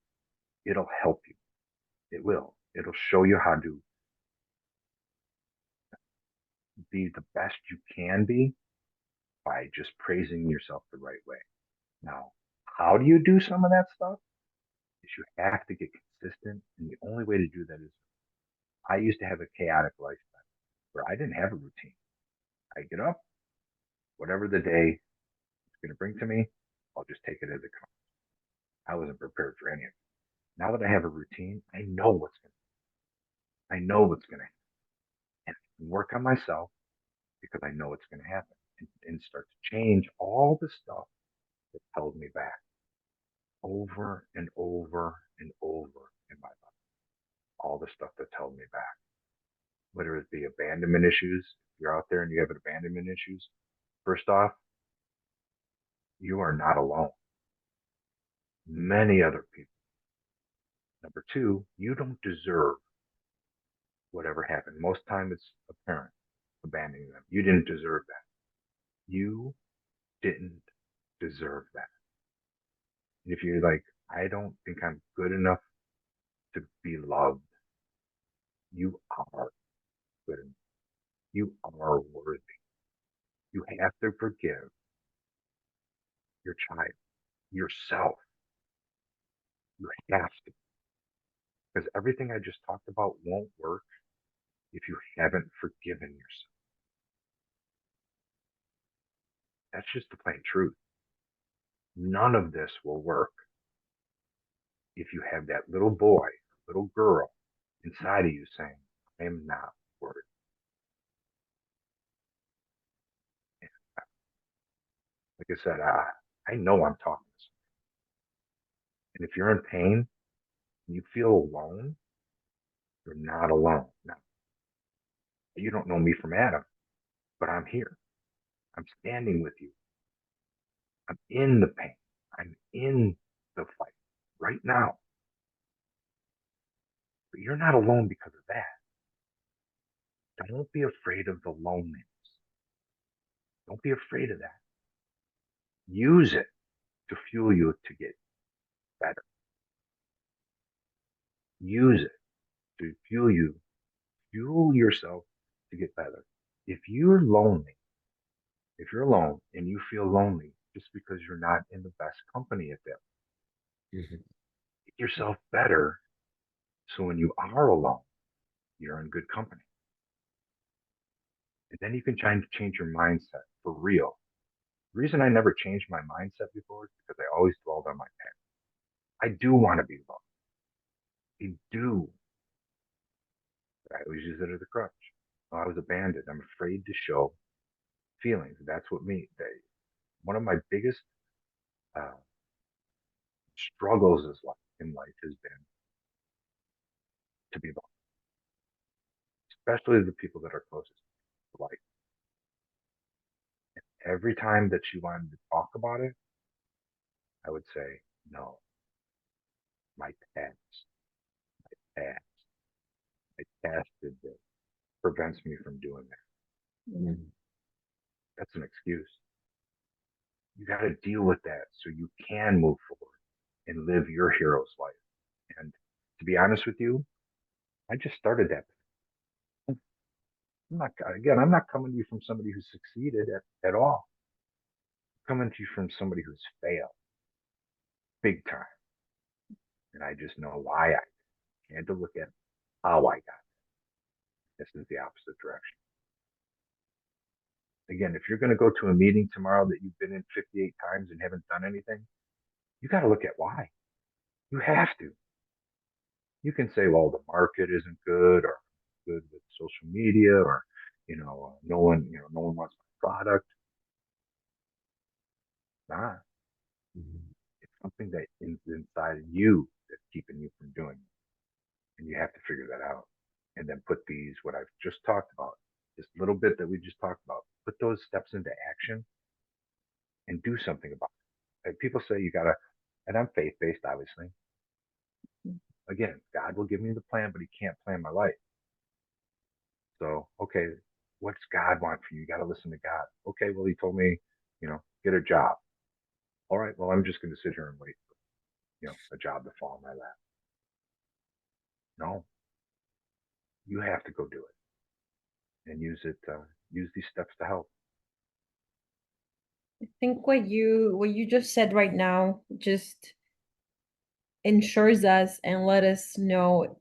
it'll help you. It will. It'll show you how to be the best you can be by just praising yourself the right way. Now, how do you do some of that stuff? Is you have to get consistent. And the only way to do that is I used to have a chaotic lifestyle where I didn't have a routine. I get up, whatever the day is going to bring to me, I'll just take it as it comes. I wasn't prepared for any of it. Now that I have a routine, I know what's going to, I know what's going to happen. And I can work on myself because I know what's going to happen and start to change all the stuff that held me back over and over and over in my life. All the stuff that held me back, whether it be abandonment issues. If you're out there and you have abandonment issues, first off, you are not alone. Many other people. Number two, you don't deserve whatever happened. Most time it's a parent abandoning them. You didn't deserve that. You didn't deserve that. And if you're like, I don't think I'm good enough to be loved, you are good enough. You are worthy. You have to forgive your child, yourself. You have to. Because everything I just talked about won't work if you haven't forgiven yourself. That's just the plain truth. None of this will work if you have that little boy, little girl inside of you saying, I am not worthy. Like I said, I know I'm talking to someone. And if you're in pain and you feel alone, you're not alone. Now, you don't know me from Adam, but I'm here. I'm standing with you. I'm in the pain. I'm in the fight right now. But you're not alone because of that. Don't be afraid of the loneliness. Don't be afraid of that. Use it to fuel you to get better. Use it to fuel yourself to get better. If you're lonely, if you're alone and you feel lonely just because you're not in the best company at that, Mhm. get yourself better so when you are alone, you're in good company. And then you can try to change your mindset for real. The reason I never changed my mindset before is because I always dwelled on my past. I do want to be loved. I do. But I always use it as a crutch. Well, I was abandoned. I'm afraid to show feelings. That's what one of my biggest uh, struggles in life has been to be loved, especially the people that are closest to life. Every time that she wanted to talk about it, I would say, no, my past, past, my past did this, prevents me from doing that. Mhm. That's an excuse. You got to deal with that so you can move forward and live your hero's life. And to be honest with you, I just started that. I'm not coming to you from somebody who succeeded at all. I'm coming to you from somebody who's failed big time. And I just know why I had to look at how I got. This is the opposite direction. Again, if you're going to go to a meeting tomorrow that you've been in 58 times and haven't done anything, you got to look at why. You have to. You can say, well, the market isn't good or good with social media or, no one wants my product. Nah, Mhm. it's something that is inside of you that's keeping you from doing it. And you have to figure that out. And then put what I've just talked about, this little bit that we just talked about, put those steps into action and do something about it. Like people say you gotta, and I'm faith based, obviously. Again, God will give me the plan, but He can't plan my life. So, okay, what's God want for you? You got to listen to God. Okay, well, He told me, get a job. All right, well, I'm just going to sit here and wait for, a job to fall in my lap. No, you have to go do it and use it. Use these steps to help. I think what you just said right now just ensures us and let us know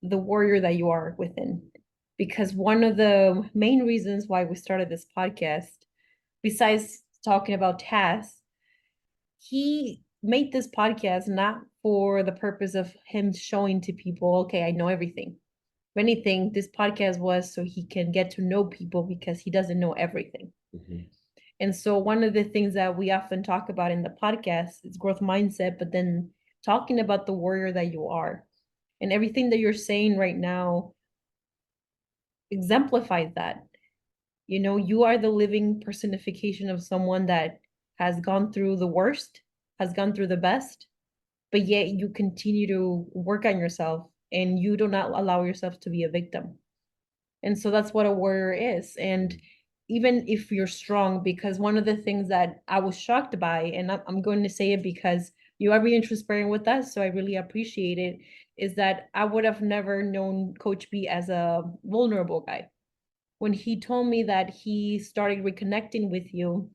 the warrior that you are within. Because one of the main reasons why we started this podcast, besides talking about Tazz, he made this podcast not for the purpose of him showing to people, okay, I know everything. If anything, this podcast was so he can get to know people because he doesn't know everything. Mhm. And so one of the things that we often talk about in the podcast is growth mindset, but then talking about the warrior that you are. And everything that you're saying right now exemplifies that. You are the living personification of someone that has gone through the worst, has gone through the best, but yet you continue to work on yourself and you do not allow yourself to be a victim. And so that's what a warrior is. And even if you're strong, because one of the things that I was shocked by, and I'm going to say it because you are being transparent with us, so I really appreciate it, is that I would have never known Coach B as a vulnerable guy. When he told me that he started reconnecting with you,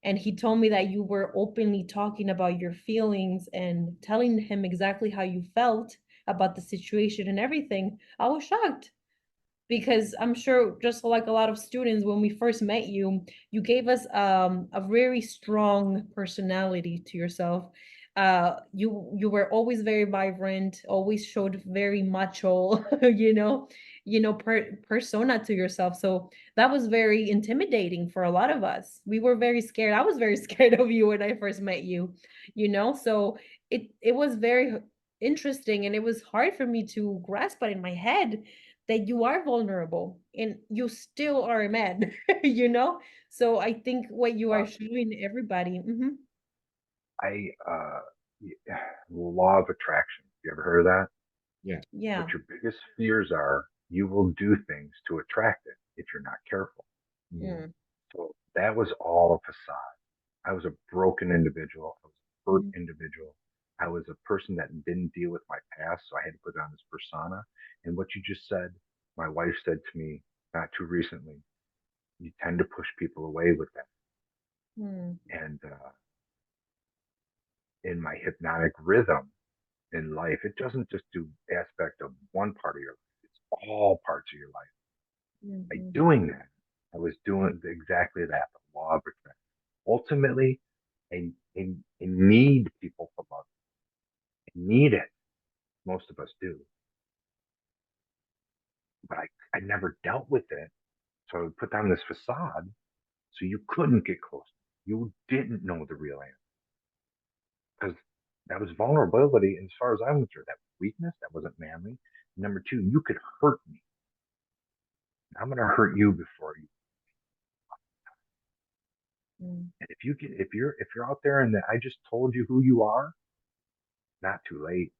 and he told me that you were openly talking about your feelings and telling him exactly how you felt about the situation and everything, I was shocked because I'm sure just like a lot of students, when we first met you, you gave us a very strong personality to yourself. You were always very vibrant, always showed very macho, you know. persona to yourself. So that was very intimidating for a lot of us. We were very scared. I was very scared of you when I first met you, so it was very interesting, and it was hard for me to grasp it in my head that you are vulnerable and you still are a man. So I think what you are Uh, showing everybody. I law of attraction. You ever heard of that? Yeah. What Yeah. your biggest fears are, you will do things to attract it if you're not careful. Mhm. Mm, So that was all a facade. I was a broken individual. I was a hurt mm, individual. I was a person that didn't deal with my past, so I had to put on this persona. And what you just said, my wife said to me not too recently, you tend to push people away with that. mm, And in my hypnotic rhythm in life, it doesn't just do aspect of one part of your life, it's all parts of your life. By mhm, doing that, I was doing exactly that, the law of attraction. Ultimately, I need people to love me. I need it. Most of us do. But I never dealt with it. So I would put down this facade so you couldn't get close. You didn't know the real answer because that was vulnerability. And as far as I'm concerned, that was weakness. That wasn't manly. Number two, you could hurt me. I'm going to hurt you before you. mm, And if you're out there and I just told you who you are, not too late.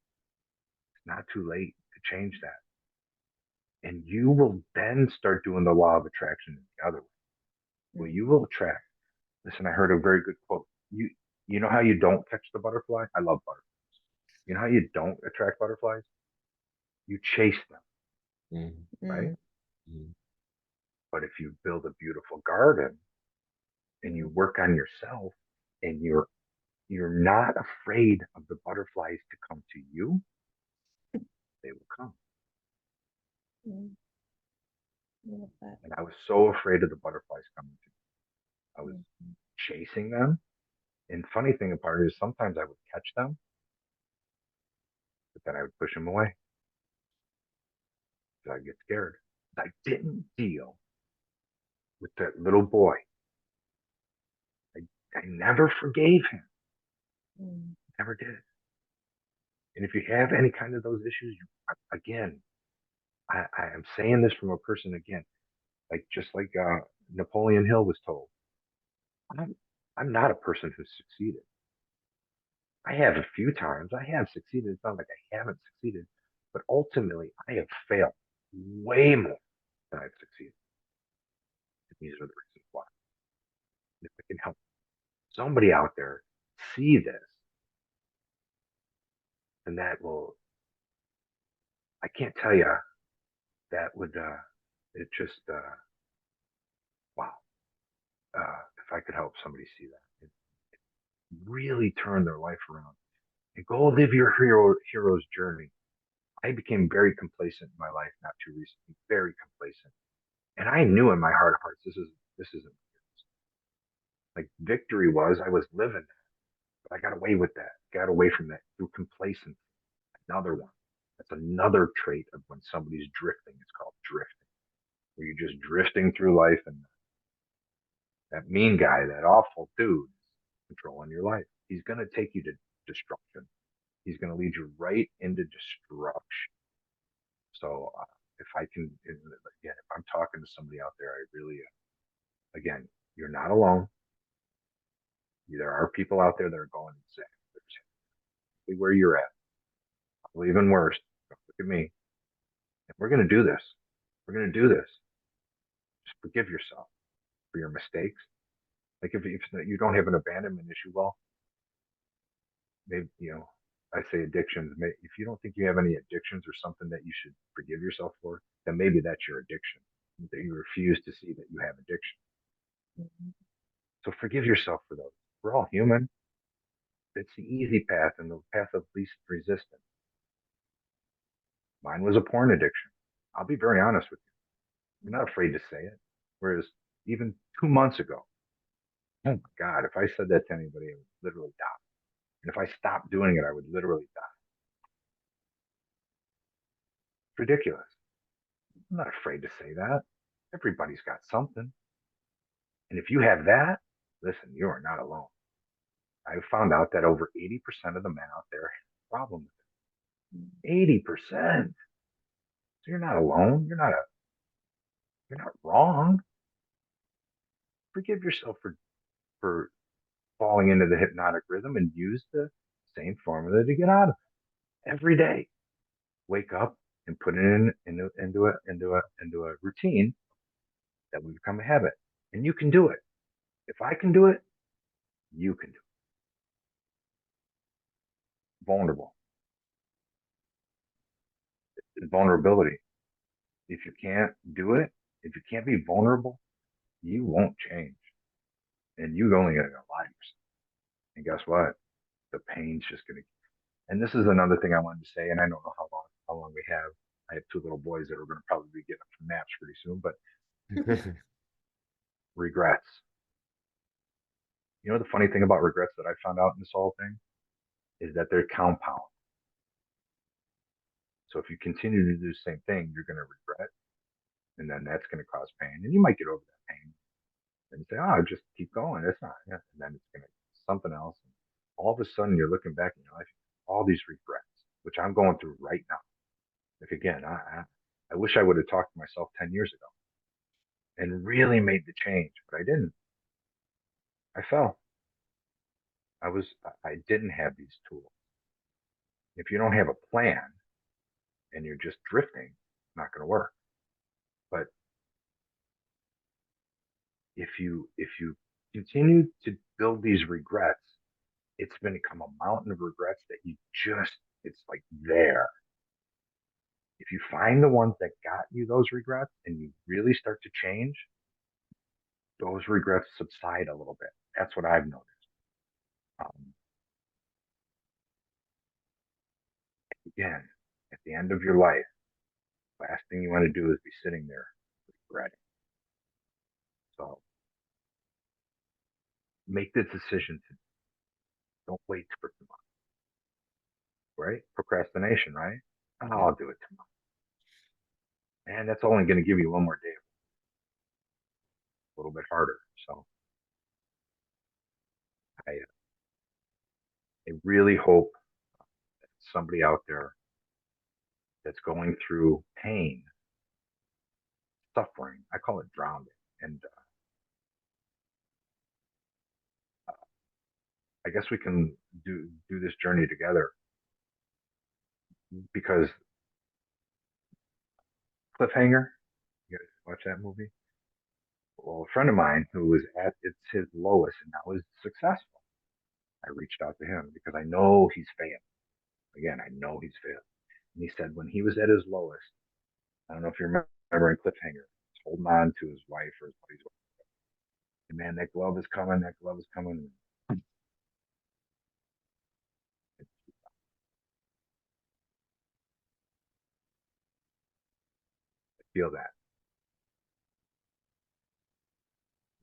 It's not too late to change that. And you will then start doing the law of attraction the other way. Well, mm, you will attract. Listen, I heard a very good quote. You know how you don't catch the butterfly? I love butterflies. You know how you don't attract butterflies? You chase them, Mhm. right? mm, Mhm. But if you build a beautiful garden and you mm, work on yourself and you're not afraid of the butterflies to come to you, they will come. mm. I love that. And I was so afraid of the butterflies coming to me. I was Mm, chasing them. And funny thing about it is sometimes I would catch them, but then I would push them away because I'd get scared. I didn't deal with that little boy. I, I never forgave him. mm, Never did. And if you have any kind of those issues, again, I am saying this from a person again, like just like Napoleon Hill was told. I'm I'm not a person who's succeeded. I have a few times. I have succeeded. It's not like I haven't succeeded, but ultimately I have failed way more than I've succeeded. And these are the reasons why. If I can help somebody out there see this, then that will. I can't tell you that would. It just. Wow. If I could help somebody see that, it really turn their life around and go live your hero's journey. I became very complacent in my life not too recently, very complacent, and I knew in my heart of hearts this isn't like victory was. I was living that, but I got away with that, got away from that through complacency. Another one. That's another trait of when somebody's drifting. It's called drifting, where you're just drifting through life, and that mean guy, that awful dude, is controlling your life. He's going to take you to destruction. He's going to lead you right into destruction. So if I can, again, if I'm talking to somebody out there, I really, again, you're not alone. There are people out there that are going exactly where you're at. Well, even worse, look at me. And we're going to do this. We're going to do this. Just forgive yourself for your mistakes. Like if you don't have an abandonment issue, well, maybe, I say addictions. If you don't think you have any addictions or something that you should forgive yourself for, then maybe that's your addiction. That you refuse to see that you have addiction. mhm, So forgive yourself for those. We're all human. It's the easy path and the path of least resistance. Mine was a porn addiction. I'll be very honest with you. I'm not afraid to say it. Whereas even 2 months ago, oh my God, if I said that to anybody, I would literally die. And if I stopped doing it, I would literally die. It's ridiculous. I'm not afraid to say that. Everybody's got something. And if you have that, listen, you are not alone. I found out that over 80% of the men out there have a problem with it. 80%. So you're not alone. You're not wrong. Forgive yourself for falling into the hypnotic rhythm and use the same formula to get out of it every day. Wake up and put it into a routine that will become a habit. And you can do it. If I can do it, you can do it. Vulnerable. Vulnerability. If you can't do it, if you can't be vulnerable, you won't change. And you're only going to lie to yourself. And guess what? The pain's just going to. And this is another thing I wanted to say, and I don't know how long we have. I have two little boys that are going to probably be getting up from naps pretty soon, but regrets. You know, the funny thing about regrets that I found out in this whole thing is that they're compound. So if you continue to do the same thing, you're going to regret, and then that's going to cause pain. And you might get over that pain and say, "Oh, just keep going. It's not." Yeah. And then it's going to something else. And all of a sudden, you're looking back in your life, all these regrets, which I'm going through right now. Like again, I wish I would have talked to myself 10 years ago and really made the change, but I didn't. I fell. I didn't have these tools. If you don't have a plan and you're just drifting, it's not going to work. But if you continue to build these regrets, it's going to become a mountain of regrets that it's like there. If you find the ones that got you those regrets and you really start to change, those regrets subside a little bit. That's what I've noticed. Again, at the end of your life, last thing you want to do is be sitting there regretting. So make the decision to don't wait for tomorrow. Right? Procrastination, right? Oh, I'll do it tomorrow. And that's only going to give you one more day, a little bit harder. So I really hope that somebody out there that's going through pain, suffering, I call it drowning, and I guess we can do this journey together, because Cliffhanger, you guys watch that movie? Well, a friend of mine who was at his lowest and now is successful, I reached out to him because I know he's failed. Again, I know he's failed. And he said when he was at his lowest, I don't know if you remember in Cliffhanger, he's holding on to his wife or his buddy's wife. And man, that glove is coming, that glove is coming. I feel that.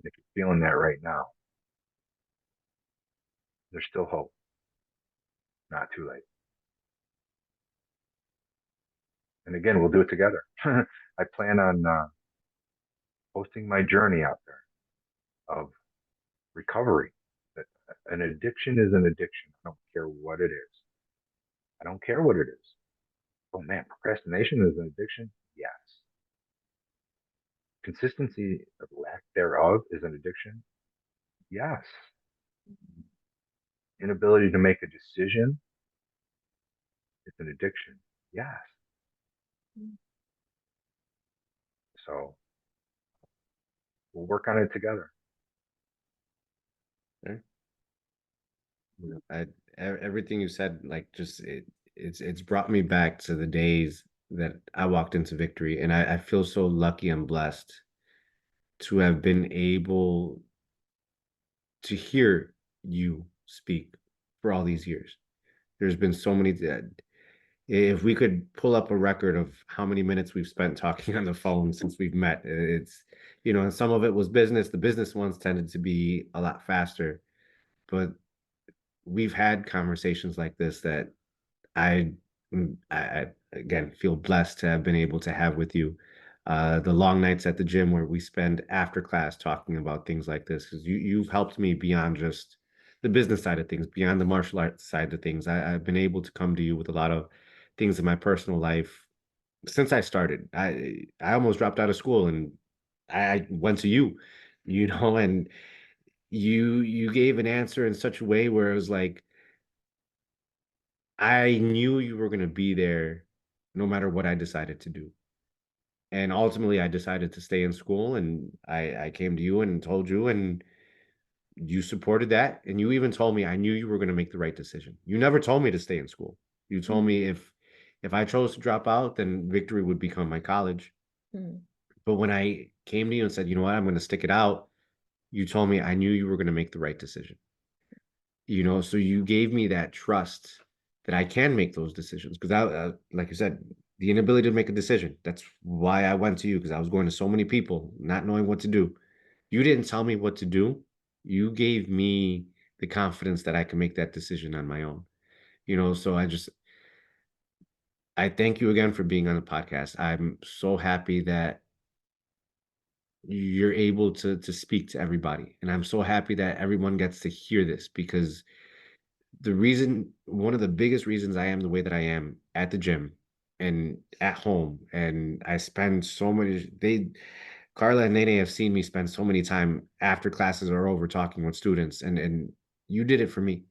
And if you're feeling that right now, there's still hope. Not too late. And again, we'll do it together. I plan on posting my journey out there of recovery. An addiction is an addiction. I don't care what it is. I don't care what it is. Oh man, procrastination is an addiction? Yes. Consistency, or lack thereof, is an addiction? Yes. Inability to make a decision is an addiction? Yes. So we'll work on it together. Okay. Everything you said, like just it's brought me back to the days that I walked into victory, and I feel so lucky and blessed to have been able to hear you speak for all these years. There's been so many if we could pull up a record of how many minutes we've spent talking on the phone since we've met, it's, and some of it was business. The business ones tended to be a lot faster, but we've had conversations like this that I again feel blessed to have been able to have with you. the long nights at the gym where we spend after class talking about things like this, because you've helped me beyond just the business side of things, beyond the martial arts side of things. I've been able to come to you with a lot of things in my personal life since I started. I almost dropped out of school and I went to you, and you gave an answer in such a way where it was like I knew you were going to be there no matter what I decided to do. And ultimately I decided to stay in school, and I came to you and told you, and you supported that, and you even told me I knew you were going to make the right decision. You never told me to stay in school. You told Mm. me if I chose to drop out, then Victory would become my college. Mm. But when I came to you and said, you know what, I'm going to stick it out, you told me I knew you were going to make the right decision. So you gave me that trust that I can make those decisions, because like you said, the inability to make a decision. That's why I went to you, because I was going to so many people, not knowing what to do. You didn't tell me what to do. You gave me the confidence that I can make that decision on my own. So I thank you again for being on the podcast. I'm so happy that you're able to speak to everybody, and I'm so happy that everyone gets to hear this, because one of the biggest reasons I am the way that I am at the gym and at home, and I spend so many, Carla and Nene have seen me spend so many time after classes are over talking with students, and you did it for me,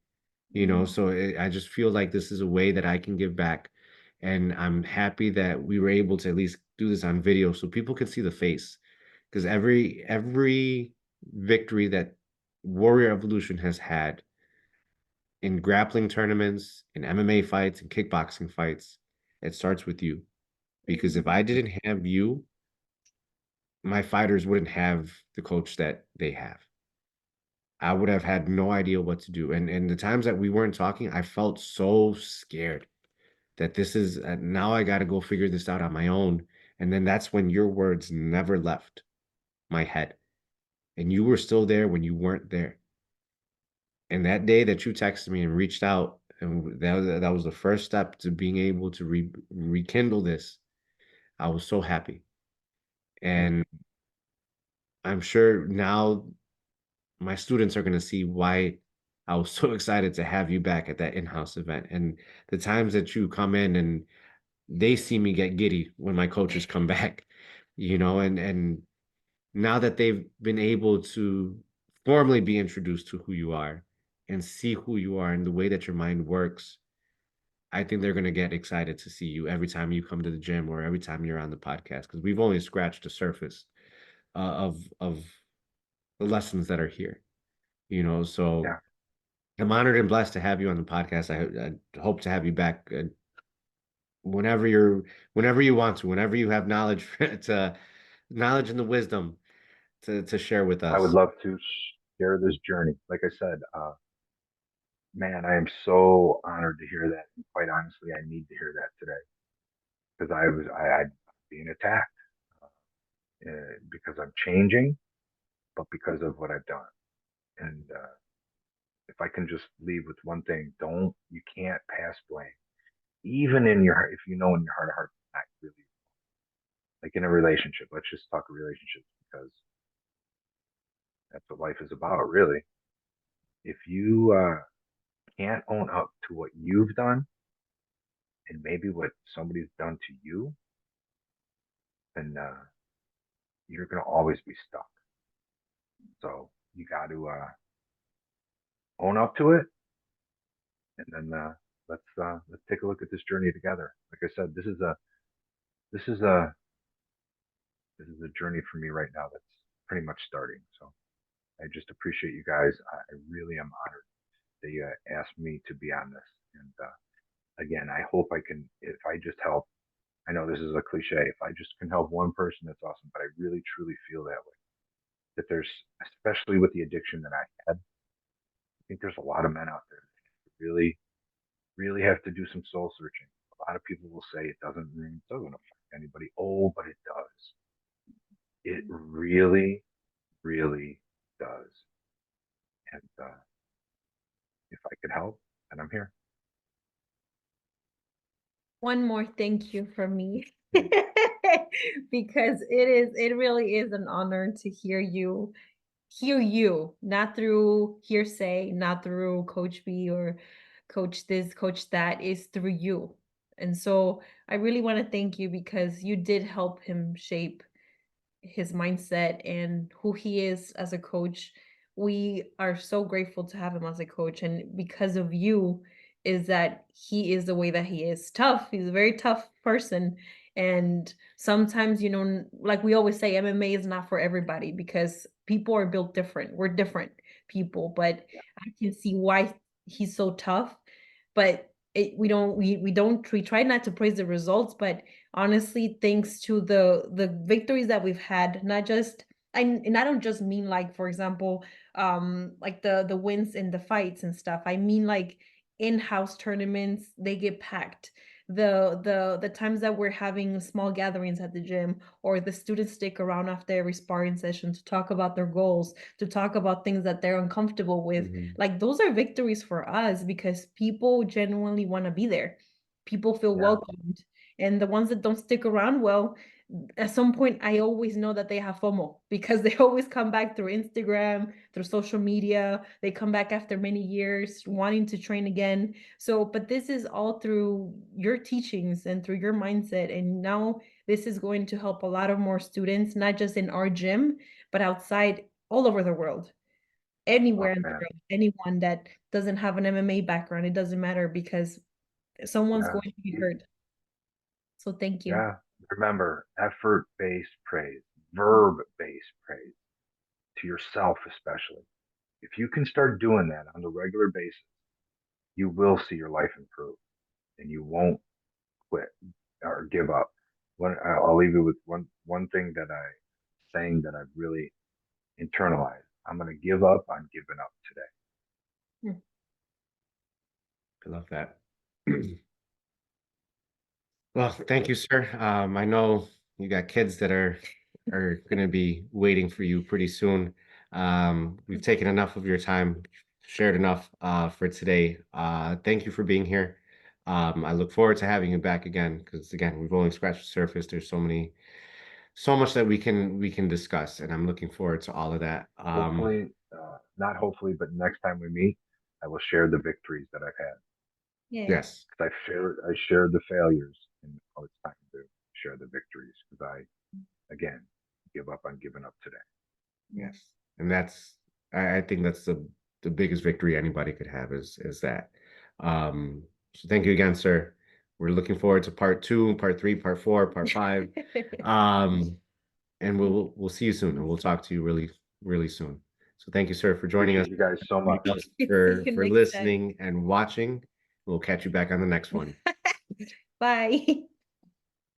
so I just feel like this is a way that I can give back. And I'm happy that we were able to at least do this on video so people can see the face, because every victory that Warrior Evolution has had in grappling tournaments, in MMA fights, and kickboxing fights, it starts with you. Because if I didn't have you, my fighters wouldn't have the coach that they have. I would have had no idea what to do. And the times that we weren't talking, I felt so scared that this is now I got to go figure this out on my own. And then that's when your words never left my head. And you were still there when you weren't there. And that day that you texted me and reached out, and that was the first step to being able to rekindle this. I was so happy. Thank And I'm sure now my students are going to see why I was so excited to have you back at that in-house event. And the times that you come in and they see me get giddy when my coaches come back, and now that they've been able to formally be introduced to who you are and see who you are and the way that your mind works, I think they're going to get excited to see you every time you come to the gym or every time you're on the podcast, because we've only scratched the surface of the lessons that are here. So Yeah, I'm honored and blessed to have you on the podcast. I hope to have you back whenever whenever you want to, whenever you have knowledge knowledge and the wisdom to share with I would us. love to share this journey. Like I said, man, I am so honored to hear that. And quite honestly, I need to hear that today because I'm being attacked because I'm changing, but because of what I've done. And if I can just leave with one thing, you can't pass blame. Even in your heart, if you know in your heart of hearts, not really like in a relationship. Let's just talk relationships because that's what life is about, really. If you can't own up to what you've done and maybe what somebody's done to you, then you're going to always be stuck. So you got to own up to it, and then let's take a look at this journey together. Like I said, this is a this is a journey for me right now that's pretty much starting. So I just appreciate you guys. I really am honored that you asked me to be on this. And again, I hope I can. If I just help, I know this is a cliche. If I just can help one person, that's awesome. But I really truly feel that way. That there's, especially with the addiction that I had, I think there's a lot of men out there that really, really have to do some soul searching. A lot of people will say it doesn't affect anybody. Oh, but it does. It really, really does. And if I could help, then I'm here. one more thank you from me. Because it really is an honor to hear you, not through hearsay, not through Coach B or Coach this, Coach that, is through you. And so I really want to thank you because you did help him shape his mindset and who he is as a coach. We are so grateful to have him as a coach. And because of you, is that he is the way that he is. Tough. He's a very tough person. And sometimes, like we always say, MMA is not for everybody because people are built different. We're different people, but I can see why he's so tough. But we try not to praise the results, but honestly, thanks to the victories that we've had, not just and I don't just mean like, for example, like the wins in the fights and stuff. I mean like in-house tournaments, they get packed. The times that we're having small gatherings at the gym, or the students stick around after every sparring session to talk about their goals, to talk about things that they're uncomfortable with. Like those are victories for us because people genuinely want to be there. People feel welcomed. And the ones that don't stick around, well, at some point I always know that they have FOMO because they always come back through Instagram, through social media. They come back after many years wanting to train again. So, but this is all through your teachings and through your mindset. And now this is going to help a lot of more students, not just in our gym, but outside all over the world, anywhere in the world, anyone that doesn't have an MMA background, it doesn't matter because someone's going to be heard. So thank you. Yeah. Remember, effort-based praise, verb-based praise to yourself, especially. If you can start doing that on a regular basis, you will see your life improve and you won't quit or give up. I'll leave you with one thing saying that I've really internalized. I'm going to give up on giving up today. I love that. Well, thank you, sir. I know you got kids that are going to be waiting for you pretty soon. We've taken enough of your time, shared enough for today. Thank you for being here. I look forward to having you back again because again, we've only scratched the surface. There's so much that we can discuss, and I'm looking forward to all of that. Hopefully, not hopefully, but next time we meet, I will share the victories that I've had. Yes. Because I shared the failures, and it's time to share the victories because again, give up on giving up today. Yes. And I think that's the biggest victory anybody could have is that. So thank you again, sir. We're looking forward to part 2, part 3, part 4, part 5. And we'll see you soon, and we'll talk to you really, really soon. So thank you, sir, for joining us. You guys so much for listening and watching. We'll catch you back on the next one. Bye.